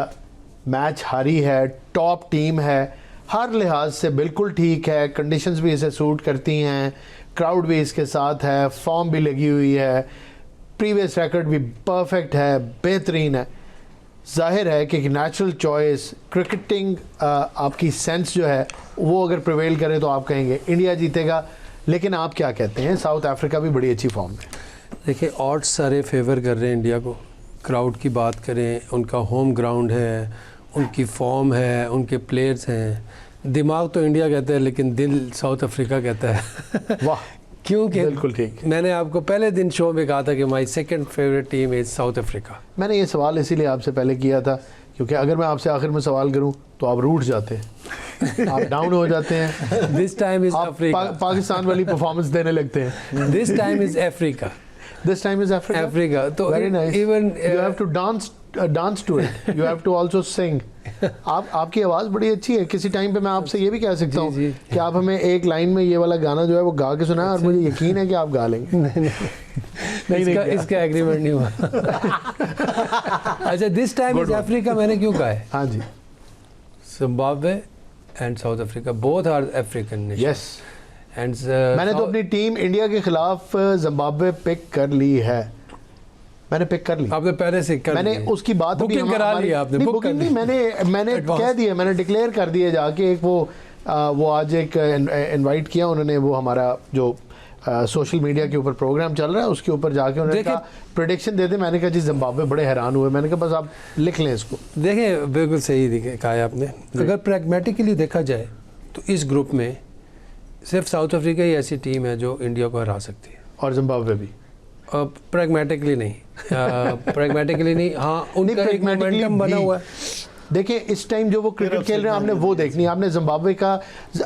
मैच हारी है, टॉप टीम है, हर लिहाज से बिल्कुल ठीक है, कंडीशंस भी इसे सूट करती हैं, क्राउड भी इसके साथ है, फॉर्म भी लगी हुई है, प्रीवियस रिकॉर्ड भी परफेक्ट है, बेहतरीन है। जाहिर है कि नेचुरल चॉइस क्रिकेटिंग आपकी सेंस जो है वो अगर प्रिवेल करे तो आप कहेंगे इंडिया जीतेगा, लेकिन आप क्या कहते हैं? साउथ अफ्रीका भी बड़ी अच्छी फॉर्म में। देखिए ऑड्स सारे फेवर कर रहे हैं इंडिया को। क्राउड की बात करें, उनका होम ग्राउंड है, उनकी फॉर्म है, उनके प्लेयर्स हैं। दिमाग तो इंडिया कहता है लेकिन दिल साउथ अफ्रीका कहता है। वाह, क्योंकि बिल्कुल ठीक। मैंने आपको पहले दिन शो में कहा था कि my second favourite team is south Africa. मैंने ये सवाल इसीलिए आपसे पहले किया था क्योंकि अगर मैं आपसे आखिर में सवाल करूं तो आप रूठ जाते हैं, आप डाउन हो जाते हैं। This time is Africa. Pakistan वाली परफॉर्मेंस देने लगते हैं। This time is Africa. This time is Africa. Africa. तो very nice. Even you have to dance to it. You have to also sing. आपकी आवाज़ बड़ी अच्छी है। किसी टाइम पे मैं आपसे ये भी कह सकता हूँ कि आप हमें एक लाइन में ये वाला गाना जो है वो गा के सुनाएं और मुझे यकीन है कि आप गा लेंगे। नहीं, इसका एग्रीमेंट नहीं हुआ। अच्छा, दिस टाइम इज अफ्रीका मैंने क्यों कहा है? हाँ जी। Zimbabwe and South Africa both are African nation. Yes. And मैंने तो अपनी टीम इंडिया के खिलाफ जिम्बाब्वे पिक कर ली है। मैंने पिक कर ली। आपने पहले से कर मैंने उसकी बात भी बुकिंग करा ली आपने? नहीं, बुकिंग नहीं, मैंने कह दिया, मैंने डिक्लेयर कर दिया जाके। एक वो आज एक इनवाइट किया उन्होंने, वो हमारा जो सोशल मीडिया के ऊपर प्रोग्राम चल रहा है उसके ऊपर जाके उन्होंने कहा प्रेडिक्शन दे दे। मैंने कहा जी जिम्बाब्वे बड़े हैरान हुए। मैंने कहा बस आप लिख लें इसको। देखें, बिल्कुल सही कहा है आपने। अगर प्रैग्मेटिकली देखा जाए तो इस ग्रुप में सिर्फ साउथ अफ्रीका ही ऐसी टीम है जो इंडिया को हरा सकती है, और जिम्बाब्वे भी। प्रैग्मेटिकली नहीं, प्रैग्मेटिकली नहीं, हाँ उनका एक मोमेंटम बना हुआ है। देखिए इस टाइम जो वो क्रिकेट खेल रहे हैं आपने वो देखनी है। आपने जिम्बाब्वे का,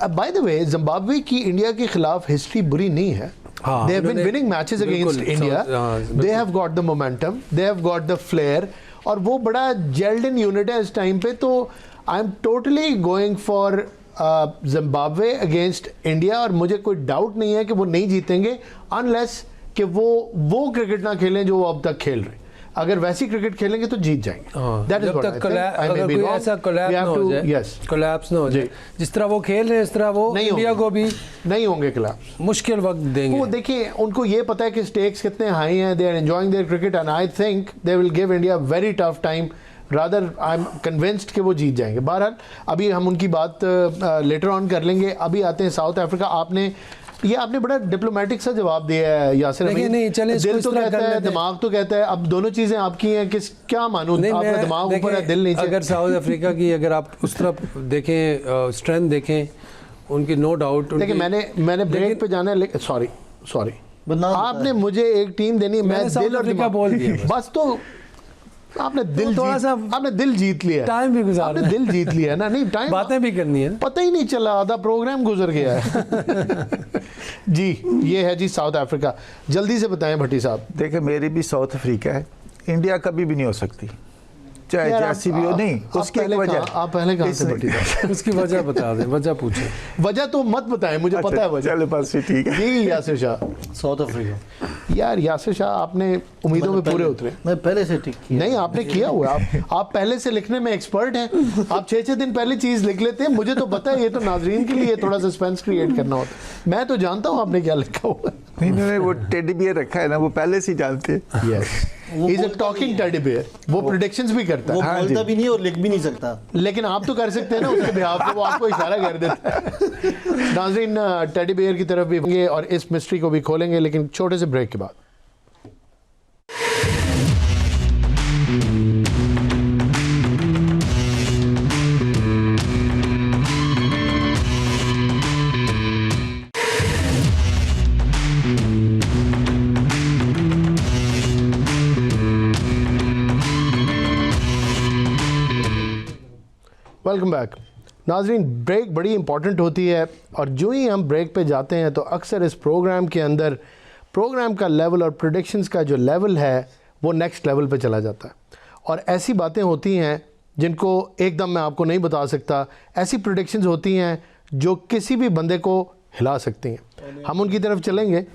बाय द वे जिम्बाब्वे की इंडिया के खिलाफ हिस्ट्री बुरी नहीं है। They have been winning matches against India. They have got the momentum. They have got the flair. और वो बड़ा जेल्ड इन यूनिट है इस टाइम पे। तो I am totally going for Zimbabwe against India. और मुझे कोई डाउट नहीं है कि वो नहीं जीतेंगे अनलेस कि वो क्रिकेट ना खेलें जो वो अब तक खेल रहे। अगर वैसी क्रिकेट खेलेंगे तो जीत जाएंगे। जब तक अगर कोई ऐसा कोलैप्स ना हो जाए जिस तरह वो खेल रहे हैं इस तरह वो इंडिया को भी नहीं होंगे कोलैप्स। मुश्किल वक्त देंगे। वो देखिए उनको ये पता है कि स्टेक्स कितने हाई हैं। They are enjoying their cricket and I think they will give India very tough time. Rather I am convinced कि वो जीत जाएंगे। बहरहाल अभी हम उनकी बात लेटर ऑन कर लेंगे। अभी आते हैं साउथ अफ्रीका। आपने बड़ा डिप्लोमेटिक सा जवाब दिया है यासिर। नहीं चले, दिल तो कहता है, दिमाग तो कहता है। अब दोनों चीजें आपकी हैं, क्या मानूं? आपका दिमाग ऊपर है, दिल नीचे। अगर साउथ अफ्रीका की अगर आप उस तरफ देखें, स्ट्रेंथ देखें उनकी, नो डाउट। देखिए मैंने ब्रेक पे जाना है। सॉरी आपने मुझे एक टीम देनी है, मैं दिल और दिमाग बोल दिया बस। तो आपने दिल थोड़ा सा आपने दिल जीत लिया, टाइम भी गुजारना आपने दिल जीत लिया ना। नहीं टाइम, बातें भी करनी है, पता ही नहीं चला, आधा प्रोग्राम गुजर गया है। जी ये है जी साउथ अफ्रीका। जल्दी से बताएं भट्टी साहब। देखिए मेरी भी साउथ अफ्रीका है, इंडिया कभी भी नहीं हो सकती, चाहे जैसी भी हो। नहीं, उसकी एक वजह। आप पहले कहाँ से भट्टी साहब? उसकी वजह बता दें, वजह पूछे। वजह तो मत बताएं, मुझे पता है वजह। चलो बस ठीक है जी यासिर शाह। South Africa. यार यासिर शाह आपने उम्मीदों में पूरे उतरे। मैं पहले से टिक किया। नहीं आपने किया हुआ, आप पहले से लिखने में एक्सपर्ट हैं। आप 6-6 दिन पहले चीज लिख लेते हैं। मुझे तो पता है, ये तो नाजरीन के लिए थोड़ा सस्पेंस क्रिएट करना होता है। मैं तो जानता हूँ आपने क्या लिखा हुआ है। नहीं इन्होंने वो टेडी बियर रखा है ना, वो पहले से ही जानते हैं। Yes, he is a talking teddy bear. वो प्रेडिक्शंस भी करता वो है। बोलता भी नहीं और लिख भी नहीं सकता। लेकिन आप तो कर सकते हैं ना उसके बिहाफ पे, वो आपको इशारा कर देता है। नाज़रीन टेडी बियर की तरफ भी होंगे और इस मिस्ट्री को भी खोलेंगे, लेकिन छोटे से ब्रेक के बाद। Welcome back. नाजरीन ब्रेक बड़ी इंपॉर्टेंट होती है और जो ही हम ब्रेक पे जाते हैं तो अक्सर इस प्रोग्राम के अंदर प्रोग्राम का लेवल और प्रेडिक्शंस का जो लेवल है वो नेक्स्ट लेवल पे चला जाता है। और ऐसी बातें होती हैं जिनको एकदम मैं आपको नहीं बता सकता। ऐसी प्रेडिक्शंस होती हैं जो किसी भी बंदे को हिला सकती हैं। हम उनकी तरफ चलेंगे।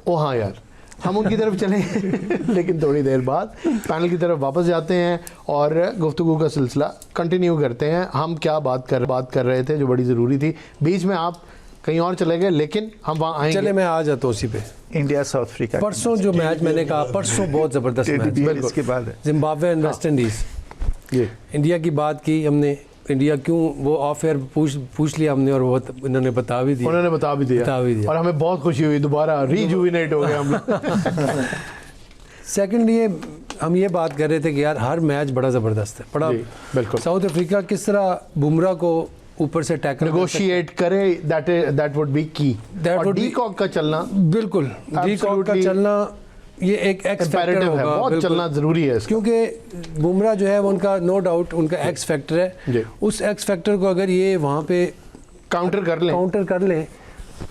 ओ हाँ यार, हम उनकी तरफ चलेंगे लेकिन थोड़ी देर बाद पैनल की तरफ वापस जाते हैं और गुफ्तगू का सिलसिला कंटिन्यू करते हैं। हम क्या बात कर रहे थे जो बड़ी ज़रूरी थी, बीच में आप कहीं और चले गए, लेकिन हम वहाँ आएंगे। चले मैं आ जाता हूँ उसी पे। इंडिया साउथ अफ्रीका परसों जो मैच मैंने कहा, परसों बहुत ज़बरदस्त मैच, इसके बाद है जिम्बाब्वे एंड वेस्ट इंडीज़। ये इंडिया की बात की हमने, इंडिया क्यों, वो ऑफ एयर पूछ लिया हमने और वो इन्होंने बता भी दिया। उन्होंने बता भी दिया और हमें बहुत खुशी हुई, दोबारा रीजुविनेट हो गए हम लोग। सेकेंडली हम ये बात कर रहे थे कि यार हर मैच बड़ा ज़बरदस्त है, बड़ा। बिल्कुल साउथ अफ्रीका किस तरह बुमराह को ऊपर से टैकल नेगोशिएट करे, दैट वुड बी की। और डीकॉक का चलना, बिल्कुल डीकॉक का चलना ये एक एक्स फैक्टर होगा, बहुत चलना ज़रूरी है क्योंकि बुमराह जो है वो उनका नो डाउट उनका एक्स फैक्टर है। उस एक्स फैक्टर को अगर ये वहाँ पे काउंटर कर ले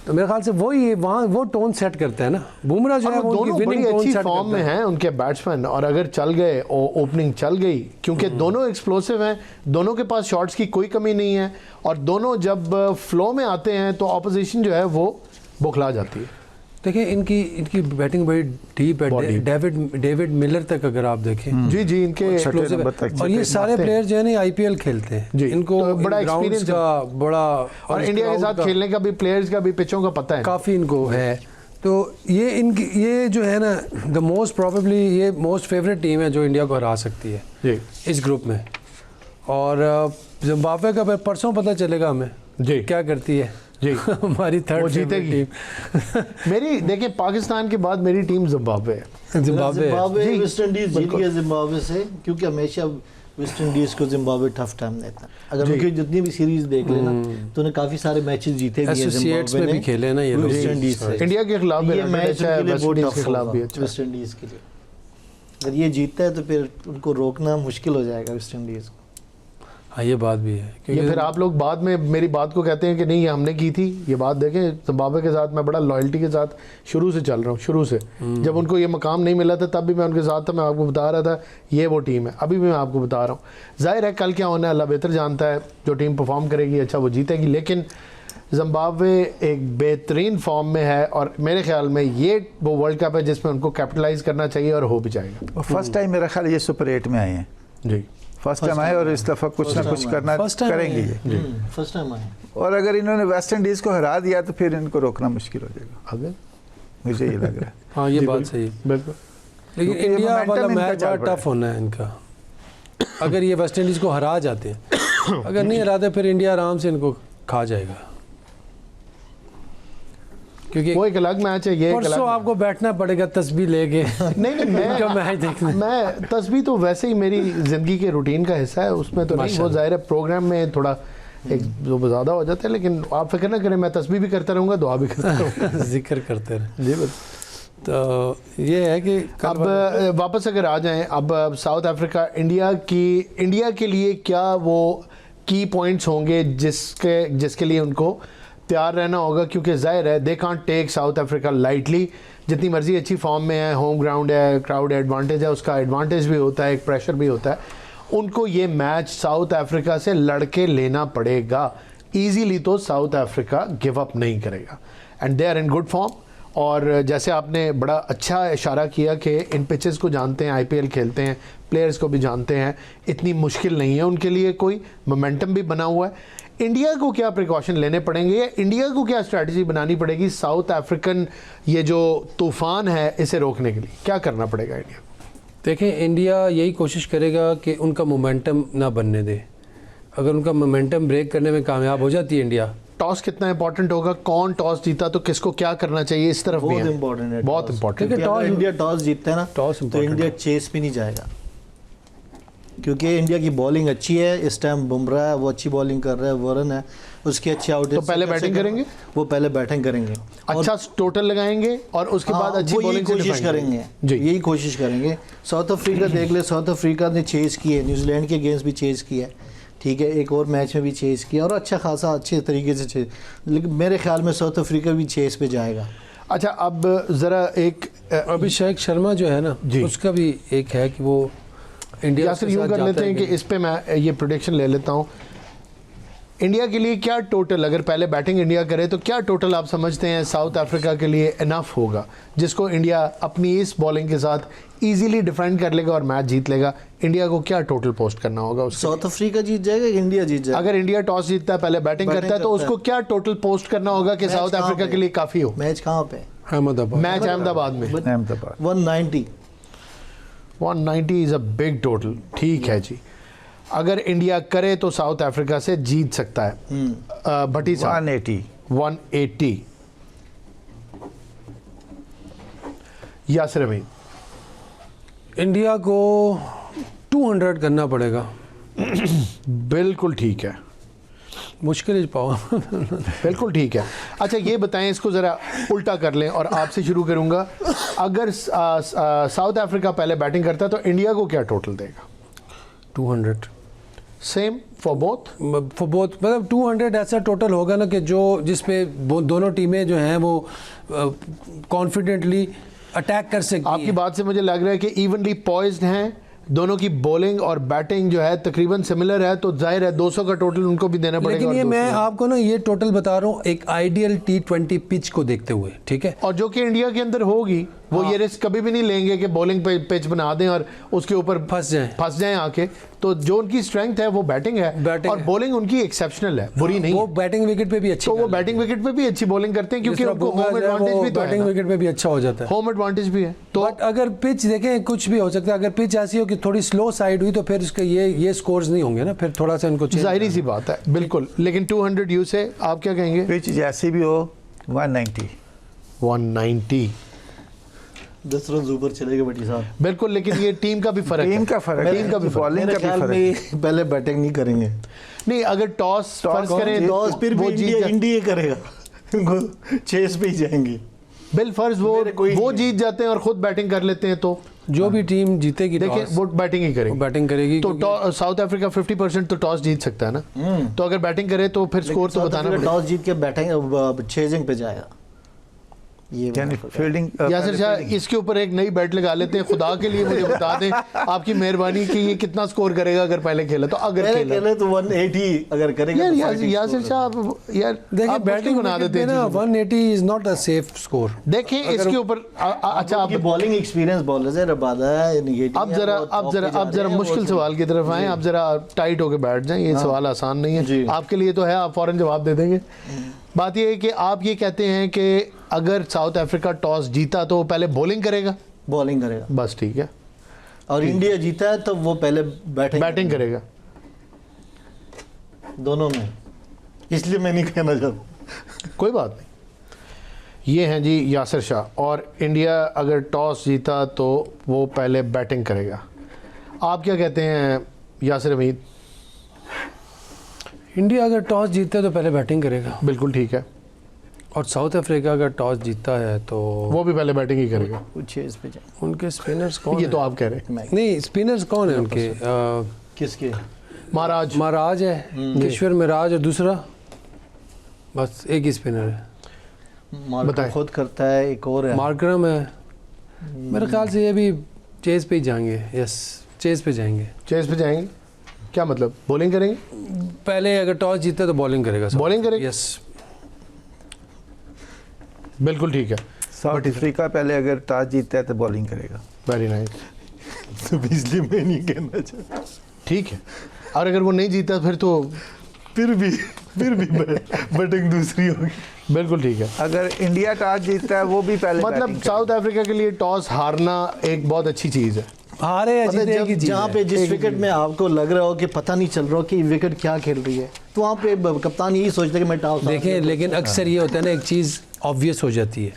तो मेरे ख्याल से वही वहाँ वो टोन सेट करता है ना। बुमराह जो है वो दोनों बड़ी अच्छी फॉर्म में हैं उनके बैट्समैन, और अगर चल गए और ओपनिंग चल गई, क्योंकि दोनों एक्सप्लोसिव हैं, दोनों के पास शॉट्स की कोई कमी नहीं है, और दोनों जब फ्लो में आते हैं तो ऑपोजिशन जो है वो बौखला जाती है। देखिए इनकी बैटिंग बड़ी डीप है। डेविड मिलर तक अगर आप देखें, जी इनके एक्सप्लोसिव है। और ये सारे प्लेयर जो है ना आईपीएल खेलते हैं, इनको तो बड़ा एक्सपीरियंस का बड़ा, और इंडिया के साथ खेलने का भी, प्लेयर्स का भी, पिचों का पता है काफ़ी इनको है। तो ये जो है ना द मोस्ट प्रोबेबली ये मोस्ट फेवरेट टीम है जो इंडिया को हरा सकती है जी इस ग्रुप में। और जिम्बाब्वे का परसों पता चलेगा हमें जी क्या करती है जी। हमारी थर्ड जीतेगी टीम। मेरी देखिए पाकिस्तान के बाद मेरी टीम जिम्बाब्वे है। जिम्बाब्वे वेस्ट इंडीज जीत गया जिम्बाब्वे से, क्योंकि हमेशा वेस्ट इंडीज को जिम्बाब्वे टफ टाइम देता है। अगर उनकी जितनी भी सीरीज देख लेना तो उन्हें काफी सारे मैचेस जीते भी हैं एसोसिएट्स में भी खेले ना ये लोग वेस्ट इंडीज से। इंडिया के खिलाफ भी ये मैच उनके लिए बहुत के टफ खिलाफ भी होगा अच्छा। वेस्ट इंडीज के लिए। अगर ये जीतता है तो फिर उनको रोकना मुश्किल हो जाएगा वेस्ट इंडीज को। हाँ ये बात भी है, ये फिर आप लोग बाद में मेरी बात को कहते हैं कि नहीं ये हमने की थी। ये बात देखें, जिम्बाब्वे के साथ मैं बड़ा लॉयल्टी के साथ शुरू से चल रहा हूँ, शुरू से। जब उनको ये मकाम नहीं मिला था तब भी मैं उनके साथ था, मैं आपको बता रहा था ये वो टीम है। अभी भी मैं आपको बता रहा हूँ। जाहिर है कल क्या होना है अल्लाह बेहतर जानता है। जो टीम परफॉर्म करेगी अच्छा वो जीतेगी, लेकिन जिम्बाब्वे एक बेहतरीन फॉर्म में है और मेरे ख्याल में ये वो वर्ल्ड कप है जिसमें उनको कैपिटलाइज करना चाहिए और हो भी जाएगा। फर्स्ट टाइम मेरा ख्याल ये सुपर 8 में आए हैं जी, फर्स्ट टाइम आए और इस दफ़ा कुछ ना कुछ करना करेंगे ये। फर्स्ट टाइम आए और अगर इन्होंने वेस्ट इंडीज़ को हरा दिया तो फिर इनको रोकना मुश्किल हो जाएगा, अगर मुझे ये लग रहा है। हाँ ये बात सही है, बिल्कुल। लेकिन क्योंकि ये इंडिया momentum वाला इनका मैच चल बड़ा पड़ा टफ होना है इनका। अगर ये वेस्ट इंडीज़ को हरा जाते हैं, अगर नहीं हराते फिर इंडिया आराम से इनको खा जाएगा, क्योंकि वो एक अलग मैच है। ये परसों आपको बैठना पड़ेगा तस्बीह लेके। नहीं मैच देखना। मैं तस्बीह तो वैसे ही मेरी ज़िंदगी के रूटीन का हिस्सा है, उसमें तो नहीं। वो ज़ाहिर है प्रोग्राम में थोड़ा एक जो ज़्यादा हो जाता है, लेकिन आप फिक्र ना करें, मैं तस्बीह भी करता रहूँगा, दुआ भी करता रहूँगा। जिक्र करते रहे। जी बस। तो ये है कि अब वापस अगर आ जाएं, अब साउथ अफ्रीका इंडिया के लिए क्या वो की पॉइंट्स होंगे जिसके लिए उनको तैयार रहना होगा, क्योंकि जाहिर है they can't take South Africa lightly. जितनी मर्जी अच्छी फॉर्म में है, होम ग्राउंड है, क्राउड एडवांटेज है, उसका एडवांटेज भी होता है, एक प्रेशर भी होता है। उनको ये मैच साउथ अफ्रीका से लड़के लेना पड़ेगा। ईजीली तो साउथ अफ्रीका गिव अप नहीं करेगा and they are in good form. और जैसे आपने बड़ा अच्छा इशारा किया कि इन पिचेस को जानते हैं, आईपीएल खेलते हैं, प्लेयर्स को भी जानते हैं, इतनी मुश्किल नहीं है उनके लिए, कोई मोमेंटम भी बना हुआ है। इंडिया को क्या प्रिकॉशन लेने पड़ेंगे या इंडिया को क्या स्ट्रैटेजी बनानी पड़ेगी साउथ अफ्रीकन ये जो तूफान है इसे रोकने के लिए, क्या करना पड़ेगा इंडिया को? देखें, इंडिया यही कोशिश करेगा कि उनका मोमेंटम ना बनने दे। अगर उनका मोमेंटम ब्रेक करने में कामयाब हो जाती है इंडिया, टॉस कितना इंपॉर्टेंट होगा, कौन टॉस जीता तो किसको क्या करना चाहिए, इस तरफ भी बहुत है। इंपॉर्टेंट है, बहुत इंपॉर्टेंट। अगर इंडिया टॉस जीतता है ना टॉस तो important इंडिया चेस भी नहीं जाएगा, क्योंकि इंडिया की बॉलिंग अच्छी है इस टाइम। बुमराह है, वो अच्छी बॉलिंग कर रहा है, वरुण है, उसकी अच्छी आउट। तो पहले बैटिंग करेंगे, वो पहले बैटिंग करेंगे, अच्छा टोटल लगाएंगे और उसके बाद अच्छी बॉलिंग से कोशिश define करेंगे जी। यही कोशिश करेंगे। साउथ अफ्रीका देख ले, साउथ अफ्रीका ने चेज की है, न्यूजीलैंड के अगेंस्ट भी चेज किया है, ठीक है, एक और मैच में भी चेज किया और अच्छा खासा अच्छे तरीके से चेज, लेकिन मेरे ख्याल में साउथ अफ्रीका भी चेज पे जाएगा। अच्छा, अब ज़रा एक अभिषेक शर्मा जो है ना, उसका भी एक है कि वो इंडिया यासिर यूँ कर लेते हैं कि इस पे मैं ये प्रोडिक्शन ले लेता हूँ। इंडिया के लिए क्या टोटल, अगर पहले बैटिंग इंडिया करे तो क्या टोटल आप समझते हैं साउथ अफ्रीका के लिए इनफ होगा, जिसको इंडिया अपनी इस बॉलिंग के साथ इजीली डिफेंड कर लेगा और मैच जीत लेगा? इंडिया को क्या टोटल पोस्ट करना होगा उसके साउथ अफ्रीका जीत जाएगा, इंडिया जीत जाएगा? अगर इंडिया टॉस जीतता है, पहले बैटिंग करता है, तो उसको क्या टोटल पोस्ट करना होगा कि साउथ अफ्रीका के लिए काफ़ी हो? मैच कहाँ पे? अहमदाबाद। मैच अहमदाबाद में। Ahmedabad 190 is a big total. ठीक है जी, अगर इंडिया करे तो साउथ अफ्रीका से जीत सकता है। भट्टी साहब 180। यासिर अमीन, इंडिया को 200 करना पड़ेगा। बिल्कुल ठीक है, मुश्किल ही पाओ। बिल्कुल ठीक है। अच्छा ये बताएं, इसको ज़रा उल्टा कर लें और आपसे शुरू करूंगा। अगर साउथ अफ्रीका पहले बैटिंग करता है तो इंडिया को क्या टोटल देगा? 200 सेम फॉर बोथ? मतलब 200 ऐसा टोटल होगा ना कि जिस पे दोनों टीमें जो हैं वो कॉन्फिडेंटली अटैक कर सकती हैं। आपकी बात से मुझे लग रहा है कि इवनली पॉइज्ड हैं, दोनों की बॉलिंग और बैटिंग जो है तकरीबन सिमिलर है, तो जाहिर है 200 का टोटल उनको भी देना पड़ेगा। लेकिन ये मैं आपको ना ये टोटल बता रहा हूँ एक आइडियल T20 पिच को देखते हुए, ठीक है, और जो कि इंडिया के अंदर होगी। वो ये रिस्क कभी भी नहीं लेंगे कि बॉलिंग पे पिच बना दें और उसके ऊपर फंस जाएं आके। तो जो उनकी स्ट्रेंथ है वो बैटिंग है, और बॉलिंग उनकी एक्सेप्शनल है, बुरी नहीं। वो बैटिंग विकेट पे भी अच्छी, तो वो बैटिंग विकेट पे भी अच्छी बॉलिंग करते हैं, क्योंकि उनको होम एडवांटेज भी तो है, बैटिंग विकेट पे भी अच्छा हो जाता है, होम एडवांटेज भी है। तो अगर पिच देखें कुछ भी हो सकता है। अगर पिच ऐसी हो कि थोड़ी स्लो साइड हुई तो फिर इसके ये स्कोर्स नहीं होंगे ना, फिर थोड़ा सा इनको जाहिर सी बात है, बिल्कुल। लेकिन 200 यू से आप क्या कहेंगे? पिच जैसी भी हो 190 10 रन ऊपर चलेगा भट्टी साहब। बिल्कुल, लेकिन ये टीम का भी फर्क है, टीम का फर्क है, टीम का भी बॉलिंग का भी फर्क है। पहले बैटिंग नहीं करेंगे, नहीं, अगर टॉस फर्ज करें टॉस फिर भी इंडिया करेगा, चेस पे ही जाएंगे। बिल फर्ज वो जीत जाते हैं और खुद बैटिंग कर लेते हैं, तो जो भी टीम जीतेगी देखिए वो बैटिंग ही करेगी, बैटिंग करेगी। तो साउथ अफ्रीका 50% तो टॉस जीत सकता है ना, तो अगर बैटिंग करे तो फिर स्कोर तो बताना पड़ेगा। टॉस जीत के बैटिंग चेजिंग पे जाएगा। ये फील्डिंग यासिर शाह, इसके ऊपर एक नई बैट लगा लेते हैं, खुदा के लिए मुझे बता दें आपकी मेहरबानी कि ये कितना स्कोर करेगा अगर पहले खेला तो। अगर खेले तो 180 अगर करेगा यार यासिर शाह यार देखिए बैटिंग बना देते हैं 180 is not a safe score. देखें इसके ऊपर अच्छा आपकी बॉलिंग एक्सपीरियंस बॉलर है, रबादा है, निगेटिव। अब जरा मुश्किल सवाल की तरफ आए, आप जरा टाइट होकर बैठ जाएं, ये सवाल आसान नहीं है आपके लिए, तो है आप फौरन जवाब दे देंगे। बात ये है कि आप ये कहते हैं कि अगर साउथ अफ्रीका टॉस जीता तो वो पहले बॉलिंग करेगा, बस ठीक है, और इंडिया जीता है तो वो पहले बैटिंग करेगा, दोनों में। इसलिए मैं नहीं कहना चाहता। कोई बात नहीं। ये हैं जी यासिर शाह, और इंडिया अगर टॉस जीता तो वो पहले बैटिंग करेगा। आप क्या कहते हैं यासिर अमीद? इंडिया अगर टॉस जीतता है तो पहले बैटिंग करेगा। बिल्कुल ठीक है। और साउथ अफ्रीका अगर टॉस जीतता है तो वो भी पहले बैटिंग ही करेगा। वो चेज पे जाए। उनके स्पिनर्स कौन ये है? तो आप कह रहे हैं। नहीं, स्पिनर्स कौन है उनके? किसके? महाराज महाराज है, किश्वर मिराज, और दूसरा बस एक ही स्पिनर है। मार्क बताएं। खुद करता है, एक और है मार्करम है। मेरे ख्याल से ये भी चेज पे ही जाएंगे। यस, चेज पे जाएंगे। चेस पे जाएंगे, क्या मतलब बॉलिंग करेंगे? पहले अगर टॉस जीतता तो बॉलिंग करेगा। बॉलिंग करेगा? यस, बिल्कुल ठीक है। साउथ अफ्रीका पहले अगर टॉस जीतता है तो बॉलिंग करेगा। वेरी नाइस, तो इसलिए मैं नहीं कहना चाहता। ठीक है। और अगर वो नहीं जीता फिर तो फिर भी बैटिंग दूसरी होगी। बिल्कुल ठीक है। अगर इंडिया टॉस जीतता है वो भी पहले मतलब बैटिंग साउथ अफ्रीका के लिए टॉस हारना एक बहुत अच्छी चीज़ है। हारे या जीते एक ही चीज़ जहाँ है। पे जिस विकेट में आपको लग रहा हो कि पता नहीं चल रहा हो कि विकेट क्या खेल रही है, तो वहाँ पे कप्तान यही सोचता है कि मैं टॉस देखें, लेकिन अक्सर ये होता है ना, एक चीज़ ऑब्वियस हो जाती है।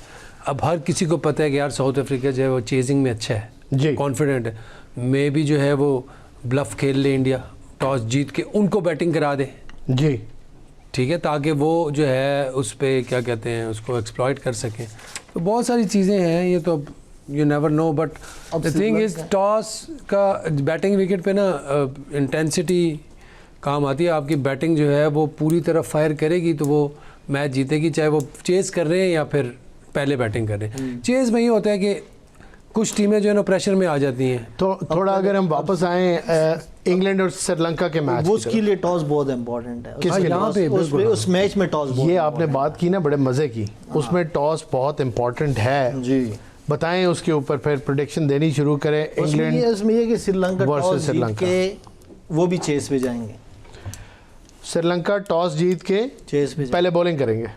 अब हर किसी को पता है कि यार साउथ अफ्रीका जो है वो चेजिंग में अच्छा है, जी। कॉन्फिडेंट है। मे भी जो है वो ब्लफ खेल ले इंडिया, टॉस जीत के उनको बैटिंग करा दे, जी ठीक है, ताकि वो जो है उस पे क्या कहते हैं उसको एक्सप्लॉइट कर सकें। तो बहुत सारी चीज़ें हैं, ये तो you never know. But the thing is toss का बैटिंग विकेट पे ना इंटेंसिटी काम आती है। आपकी बैटिंग जो है वो पूरी तरह फायर करेगी तो वो मैच जीतेगी, चाहे वो चेज़ कर रहे हैं या फिर पहले बैटिंग कर रहे हैं। चेज़ में ये होता है कि कुछ टीमें जो है ना प्रेशर में आ जाती हैं। तो थोड़ा अगर हम वापस आए इंग्लैंड और श्रीलंका के मैच वो उसके लिए टॉस बहुत इंपॉर्टेंट है। किसके लिए? यहाँ पे उस मैच में टॉस बहुत ये आपने बात की ना बड़े मज़े की, उसमें टॉस बहुत इम्पोर्टेंट है। जी। बताएं उसके ऊपर, फिर प्रेडिक्शन देनी शुरू करें। इंग्लैंड इसमें ये कि श्रीलंका versus टॉस जीत श्रीलंका। के वो भी चेस पे जाएंगे। श्रीलंका टॉस जीत के चेस पे पहले बॉलिंग करेंगे,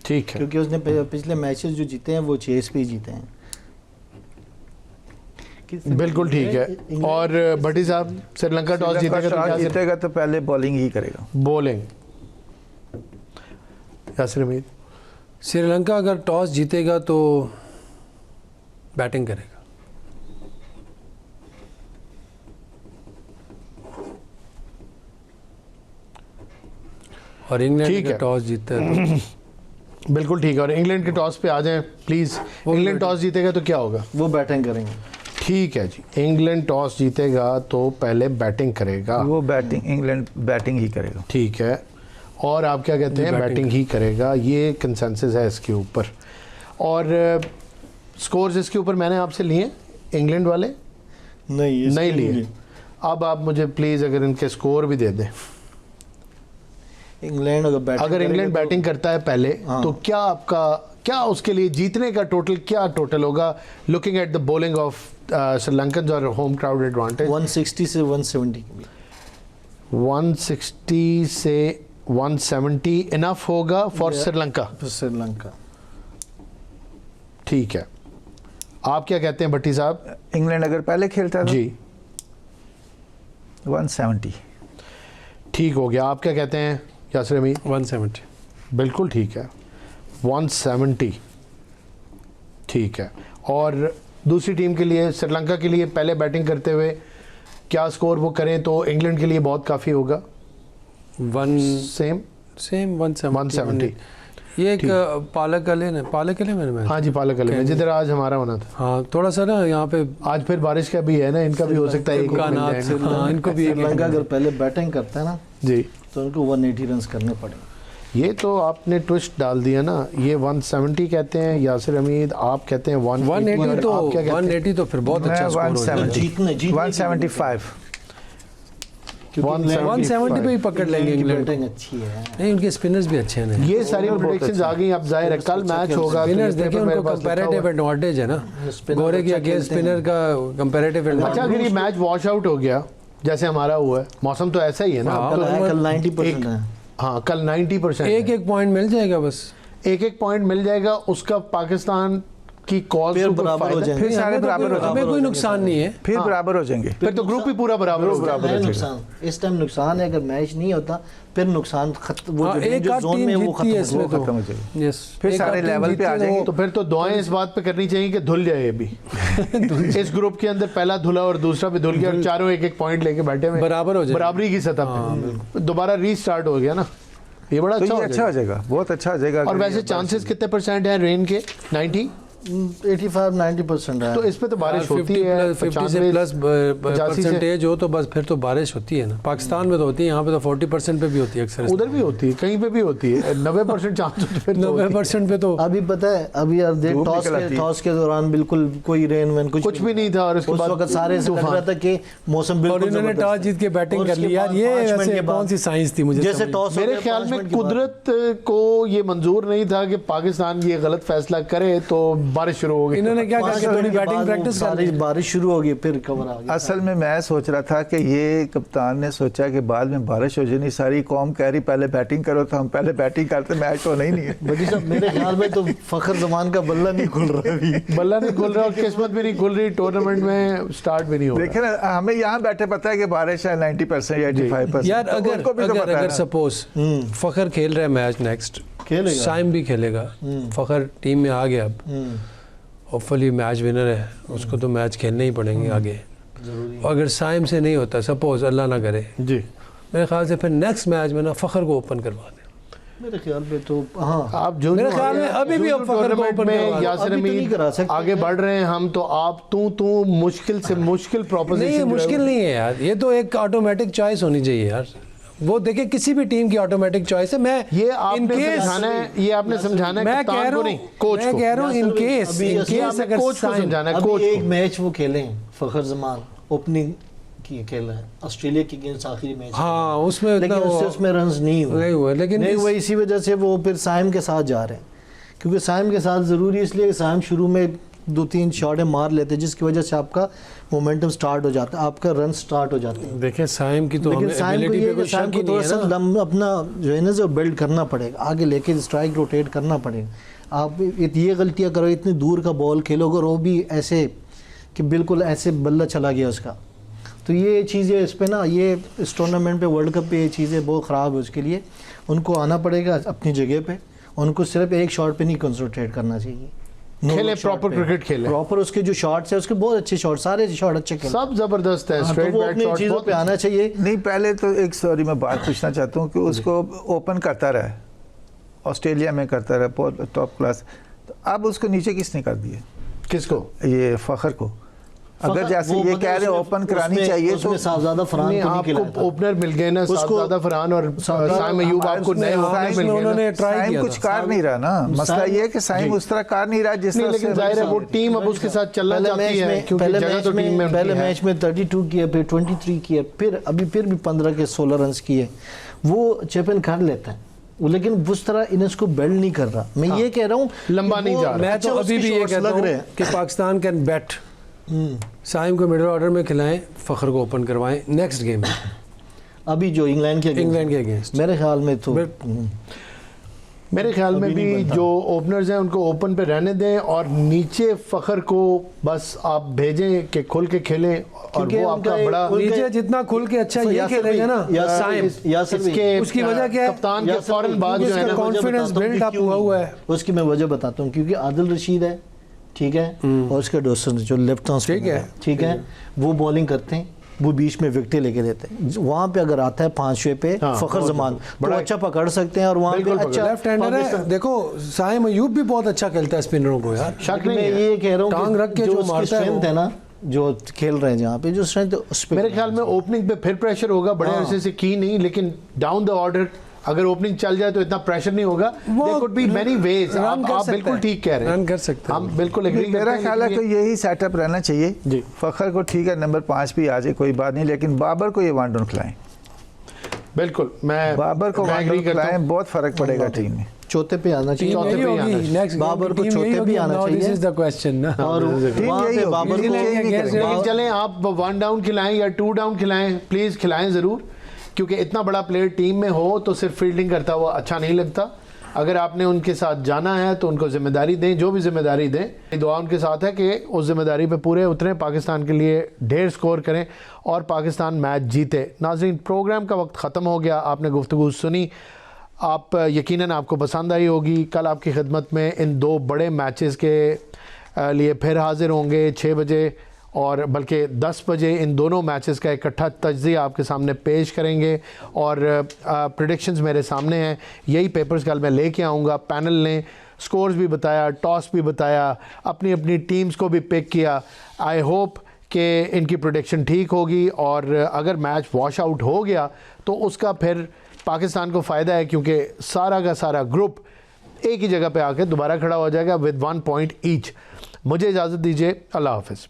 ठीक है। क्योंकि उसने पिछले मैचेस जो जीते हैं वो चेस पे ही जीते हैं। बिल्कुल ठीक है। और भट्टी साहब, श्रीलंका टॉस जीतेगा तो टॉस क्या जीतेगा तो पहले बॉलिंग ही करेगा। बॉलिंग? यासिर हमीद? श्रीलंका अगर टॉस जीतेगा तो बैटिंग करेगा। और इंग्लैंड ठीक अगर है। टॉस जीतता है तो बिल्कुल ठीक है। और इंग्लैंड के टॉस पे आ जाएं प्लीज़। इंग्लैंड टॉस जीतेगा तो क्या होगा? वो बैटिंग करेंगे। ठीक है जी, इंग्लैंड टॉस जीतेगा तो पहले बैटिंग करेगा। वो बैटिंग, इंग्लैंड बैटिंग ही करेगा। ठीक है। और आप क्या कहते हैं? बैटिंग ही करेगा, ये कंसेंसस है इसके ऊपर। और स्कोर्स इसके ऊपर मैंने आपसे लिए इंग्लैंड वाले नहीं लिए। अब आप मुझे प्लीज़ अगर इनके स्कोर भी दे दें। इंग्लैंड अगर इंग्लैंड बैटिंग करता है पहले तो क्या आपका, क्या उसके लिए जीतने का टोटल होगा looking at the bowling of Sri Lankan और होम क्राउड एडवांटेज? 160 से 170 160 से 170 इनफ होगा फॉर श्रीलंका। श्रीलंका। ठीक है। आप क्या कहते हैं भट्टी साहब? इंग्लैंड अगर पहले खेलता था जी 170। ठीक हो गया। आप क्या कहते हैं यासिर हमीद? 170। बिल्कुल ठीक है, 170 ठीक है। और दूसरी टीम के लिए, श्रीलंका के लिए पहले बैटिंग करते हुए क्या स्कोर वो करें तो इंग्लैंड के लिए बहुत काफ़ी होगा? सेम 170। ये एक पालक अले मैंने मैच। हाँ जी, पालक अले में जिधर आज हमारा होना था। हाँ, थोड़ा सा ना यहाँ पे आज फिर बारिश का भी है ना, इनका भी हो सकता है एक मिल कानात जाए। से, हाँ, इनको भी एक श्रीलंका अगर पहले बैटिंग करता है ना जी, तो उनको 180 रन करने पड़ेंगे। ये तो आपने ट्विस्ट डाल दिया ना। ये 170 कहते हैं यासिर हमीद, आप कहते हैं 180। 180 तो आप क्या कहते हैं? 180 तो फिर बहुत अच्छा स्कोर हो जाएगा। 175। 170 पे ही पकड़ लेंगे इंग्लैंड। बैटिंग अच्छी है। नहीं, उनके स्पिनर्स भी अच्छे हैं। ये सारी प्रेडिक्शंस आ गई। अब जाहिर है कल मैच होगा। स्पिनर्स तो देखिए, मेरे उनको पास लिखा कंपैरेटिव हुआ है। एडवांटेज है ना, गोरे के अगेंस्ट स्पिनर का कंपैरेटिव अच्छा, एडवांटेज। अगर ये मैच वॉश आउट हो गया जैसे हमारा हुआ है, मौसम तो ऐसा ही है ना। हाँ, कल 90% है। हाँ, कल 90% एक पॉइंट मिल जाएगा बस। एक पॉइंट मिल जाएगा, उसका पाकिस्तान की कॉल फिर बराबर हो जाएंगे। फिर सारे बराबर हो हमें जाएंगे। कोई नुकसान नहीं है। फिर बराबर हो जाएंगे। फिर तो ग्रुप ही पूरा बराबर होगा। है नुकसान, इस टाइम नुकसान है। अगर मैच नहीं होता फिर नुकसान खत्म, वो हाँ, जो एक जो आध जोन टीम में वो जीतती है खत्म इसमें तो। खत्म हो जाएगी। यस, फिर सारे लेवल पे आ जाएंगे। तो फिर तो दुआएं इस बात पे करनी चाहिए कि धुल जाए ये भी। इस ग्रुप के अंदर पहला धुला और दूसरा भी धुल गया और चारों एक पॉइंट लेके बैठे हुए बराबर हो जाए, बराबरी की सतह पे। दोबारा रीस्टार्ट हो गया ना। ये बड़ा तो अच्छा ये हो अच्छा हो जाएगा। जाएगा, बहुत अच्छा हो जाएगा। और अगर वैसे ये चांसेस कितने परसेंट हैं रेन के? 90? 85-90% है। तो इस पे तो बारिश होती 50 है, 50 से 95 प्लस 85 से। परसेंटेज हो तो बस फिर तो बारिश होती है ना। पाकिस्तान में तो होती है, यहाँ पे तो 40% पे भी होती है अक्सर। उधर भी होती है, कहीं पे भी होती है। 90% चांस होते फिर तो होती है। 90% पे तो अभी पता है, अभी यार देख धूप निकल आती है। टॉस के दौरान बिल्कुल कोई रेन वैन कुछ भी नहीं था और उसके उस बाद वक्त सारे से लग रहा था कि मौसम और बिल्कुल इन्होंने जबरदस्त टॉस है। जीत के बैटिंग और कर उसके ली यार, बाद ये 5 मिनट वैसे के बाद- कौन सी साइंस थी मुझे जैसे समझ टॉस हो मेरे गया, ख्याल 5 में मिनट के बाद। कुदरत को ये मंजूर नहीं था कि पाकिस्तान ये गलत फैसला करे तो बारिश शुरू हो गई। इन्होंने क्या किया 5 कि थोड़ी मिनट के बैटिंग बाद प्रैक्टिस वो कर ली। सारी बारिश शुरू हो गई, फिर कवर आ गया। असल में मैं सोच रहा था कि ये कप्तान ने सोचा कि बाद में बारिश हो जानी, सारी कौम कह रही पहले बैटिंग करो, तो हम पहले बैटिंग करते, मैच होना ही नहीं है। बड़ी साहब मेरे ख्याल में तो फखर जमान का बल्ला नहीं खुल रहा अभी। बल्ला नहीं खुल रहा और किस्मत भी नहीं खुल रही, टूर्नामेंट में स्टार्ट भी नहीं हो रहा। देखे ना, हमें यहाँ बैठे पता है कि बारिश है 90% या 85%। यार तो अगर उनको भी तो अगर पता है अगर ना। सपोज फखर खेल रहा है मैच नेक्स्ट, खेलेगा। साइम भी खेलेगा, फखर टीम में आ गया, अब होपफुली मैच विनर है, उसको तो मैच खेलने ही पड़ेंगे आगे। अगर साइम से नहीं होता, सपोज अल्लाह ना करे, जी मेरे ख्याल से फिर नेक्स्ट मैच में ना फखर को ओपन करवा दें। मेरे ख्याल में तो हाँ, आप जो मेरे ख्याल में अभी भी अब फखर को टूर्नामेंट ओपन में करवा दो। यासिर अभी तो नहीं अमीन करा सकते। आगे बढ़ रहे हैं हम, तो आप तू मुश्किल से मुश्किल नहीं, प्रोपोजिशन ये मुश्किल नहीं है यार, ये तो एक ऑटोमेटिक चॉइस होनी चाहिए यार। वो देखिए किसी भी टीम की ऑटोमेटिक चॉइस है। मैं ये आपने इनकेस समझाना है, ये आपने समझाना है मैं कप्तान कह रहा को हूँ, नहीं, कोच मैं को। कह रहा हूँ इनकेस अभी आपने अगर कोच को साइम- समझाना है, अभी कोच एक को। मैच वो खेलें, फखर जमान ओपनिंग की खेला है ऑस्ट्रेलिया के अगेंस्ट आखिरी मैच। हाँ, उसमें लेकिन इतना उससे वो- उसमें रन्स नहीं हुए, नहीं हुए, लेकिन नहीं इस- हुए, इसी वजह से वो फिर साइम के साथ जा रहे हैं, क्योंकि साइम के साथ ज़रूरी इसलिए कि साइम शुरू में 2-3 शॉटें मार लेते हैं, जिसकी वजह से आपका मोमेंटम स्टार्ट हो जाता है, आपका रन स्टार्ट हो जाते हैं। देखें साइम की तो लेकिन हमें साइम को ability ये पे है कोई कि साइम शक को ही नहीं थोड़ा है सा ना। अपना जो है ना जो बिल्ड करना पड़ेगा, आगे लेके स्ट्राइक रोटेट करना पड़ेगा। आप ये गलतियाँ करो, इतनी दूर का बॉल खेलोगे और वो भी ऐसे कि बिल्कुल ऐसे बल्ला चला गया उसका, तो ये चीज़ें इस पे ना, ये इस टूर्नामेंट पे वर्ल्ड कप पे ये चीज़ें बहुत ख़राब है। उसके लिए उनको आना पड़ेगा अपनी जगह पे, उनको सिर्फ एक शॉट पे नहीं कंसंट्रेट करना चाहिए, खेले प्रॉपर क्रिकेट खेले, प्रॉपर उसके जो शॉट्स है उसके बहुत अच्छे शॉट, सारे शॉट अच्छे खेले, सब जबरदस्त है, हाँ, तो स्ट्रेट वो बैक अपनी शॉट चीज़ों पे आना चाहिए। नहीं, पहले तो एक सॉरी मैं बात पूछना चाहता हूँ कि उसको ओपन करता रहा, ऑस्ट्रेलिया में करता रहा, बहुत टॉप क्लास, तो अब उसको नीचे किसने कर दिया? किसको? ये फखर को। अगर जैसे वो ये पता कह है रहे हैं उसमें- ओपन करानी उसमें- चाहिए, उसमें तो साहबजादा फरहान नहीं, को नहीं आपको खिलाया था। ओपनर मिल गए ना, उसको- साहबजादा फरहान और साइम अयूब, आपको नए ओपनर साइम मिल में गए उन्होंने ना। ट्राई साइम किया कुछ था। कर नहीं रहा ना, मसला साइम- ये है कि साइम उस तरह कर नहीं रहा जिस नहीं, तरह लेकिन से जाहिर है वो टीम अब उसके साथ चलना पहले चाहती मैच है, में क्योंकि पहले जगह मैच तो टीम में में पहले उनकी है। मैच में 32 किए, फिर 23 किए, फिर अभी फिर भी 15 के 16 रन किए, वो चैंपियन कर लेता है वो, लेकिन उस तरह इनिंग्स को बिल्ड नहीं कर रहा। मैं ये कह रहा हूँ लंबा नहीं जा रहा। मैं तो अभी भी ये कहता लग रहे हूँ हैं। कि पाकिस्तान कैन बैट, साइम को मिडिल ऑर्डर में खिलाएं, फखर को ओपन करवाएं नेक्स्ट गेम में अभी जो इंग्लैंड के इंग्लैंड के अगेंस्ट। मेरे ख्याल में तो मेरे ख्याल में अभी भी नहीं बनता। जो ओपनर्स हैं उनको ओपन पे रहने दें और नीचे फखर को बस आप भेजें कि खुल के खेलें, और क्योंकि वो आपका उनका बड़ा उनके- नीचे जितना खुल के अच्छा ये यासिर खेलेगा ना भाई, साइम, यासिर भाई, इसके उसकी वजह क्या है? कप्तान के यासिर फौरन भाई, बाद क्योंकि जो है इसका ना, confidence वजह बताता हूँ build कि up क्यों हुआ नहीं। हुआ है। उसकी मैं वजह बताता हूँ, क्योंकि आदिल रशीद है, ठीक है, और उसके डोसन जो लेफ्ट हाथ ठीक है, ठीक है, वो बॉलिंग करते हैं, वो बीच में विकेटें लेके देते हैं। वहाँ पे अगर आता है 5वें पे हाँ, फखर बहुत जमान, बड़ा तो अच्छा पकड़ सकते हैं, और वहाँ पे बिल्कुल अच्छा लेफ्ट हैंडर है। पाकिस्तान- देखो साइम अयूब भी बहुत अच्छा खेलता है स्पिनरों को यार, शक मैं नहीं है। ये कह रहा हूँ टांग रख के जो जो उसकी मारता है स्ट्रेंथ वो। है ना, जो खेल रहे हैं जहाँ पे जो स्ट्रेंथ, उस पे मेरे ख्याल में ओपनिंग पे फिर प्रेशर होगा, बड़े हाँ। अरसे से की नहीं, लेकिन डाउन द ऑर्डर अगर ओपनिंग चल जाए तो इतना प्रेशर नहीं होगा। वो there could be many ways, run आप कर आप सकता बिल्कुल है, ठीक कह रहे हैं, रन कर सकता है। हम बिल्कुल एग्री करते मेरा हैं, ख्याल है लेकिन कि यही सेटअप रहना चाहिए जी। फखर को, ठीक है नंबर 5 भी आ जाए कोई बात नहीं, लेकिन बाबर को ये वन डाउन खिलाएं, बिल्कुल मैं बाबर को वन एग्री डाउन करता हूं। खिलाएं, बहुत फर्क पड़ेगा टीम में। चौथे पे आना चाहिए, टीम चौथे यही पे ही आना होगी चाहिए। नेक्स्ट बाबर को चौथे भी आना दिस चाहिए। इज द क्वेश्चन ना। और टीम वहाँ यही पे होगी, बाबर टीम को यही नहीं करेंगे। लेकिन चलें आप 1 डाउन खिलाएं या 2 डाउन खिलाएं, प्लीज़ खिलाएं ज़रूर, क्योंकि इतना बड़ा प्लेयर टीम में हो तो सिर्फ फील्डिंग करता हुआ अच्छा नहीं लगता। अगर आपने उनके साथ जाना है तो उनको जिम्मेदारी दें, जो भी जिम्मेदारी दें। दुआ उनके साथ है कि उस जिम्मेदारी पे पूरे उतरें, पाकिस्तान के लिए ढेर स्कोर करें और पाकिस्तान मैच जीते। नाज़रीन, प्रोग्राम का वक्त ख़त्म हो गया, आपने गुफ्तगू सुनी, आप यकीनन आपको पसंद आई होगी। कल आपकी खिदमत में इन 2 बड़े मैचेस के लिए फिर हाजिर होंगे 6 बजे, और बल्कि 10 बजे इन दोनों मैचेस का इकट्ठा तज्ज़िया आपके सामने पेश करेंगे और प्रेडिक्शंस मेरे सामने हैं। यही पेपर्स कल मैं लेके आऊँगा। पैनल ने स्कोर्स भी बताया, टॉस भी बताया, अपनी अपनी टीम्स को भी पिक किया। आई होप कि इनकी प्रेडिक्शन ठीक होगी और अगर मैच वॉश आउट हो गया तो उसका फिर पाकिस्तान को फ़ायदा है, क्योंकि सारा का सारा ग्रुप एक ही जगह पे आके दोबारा खड़ा हो जाएगा विद 1 पॉइंट ईच। मुझे इजाज़त दीजिए, अल्लाह हाफ़िज़।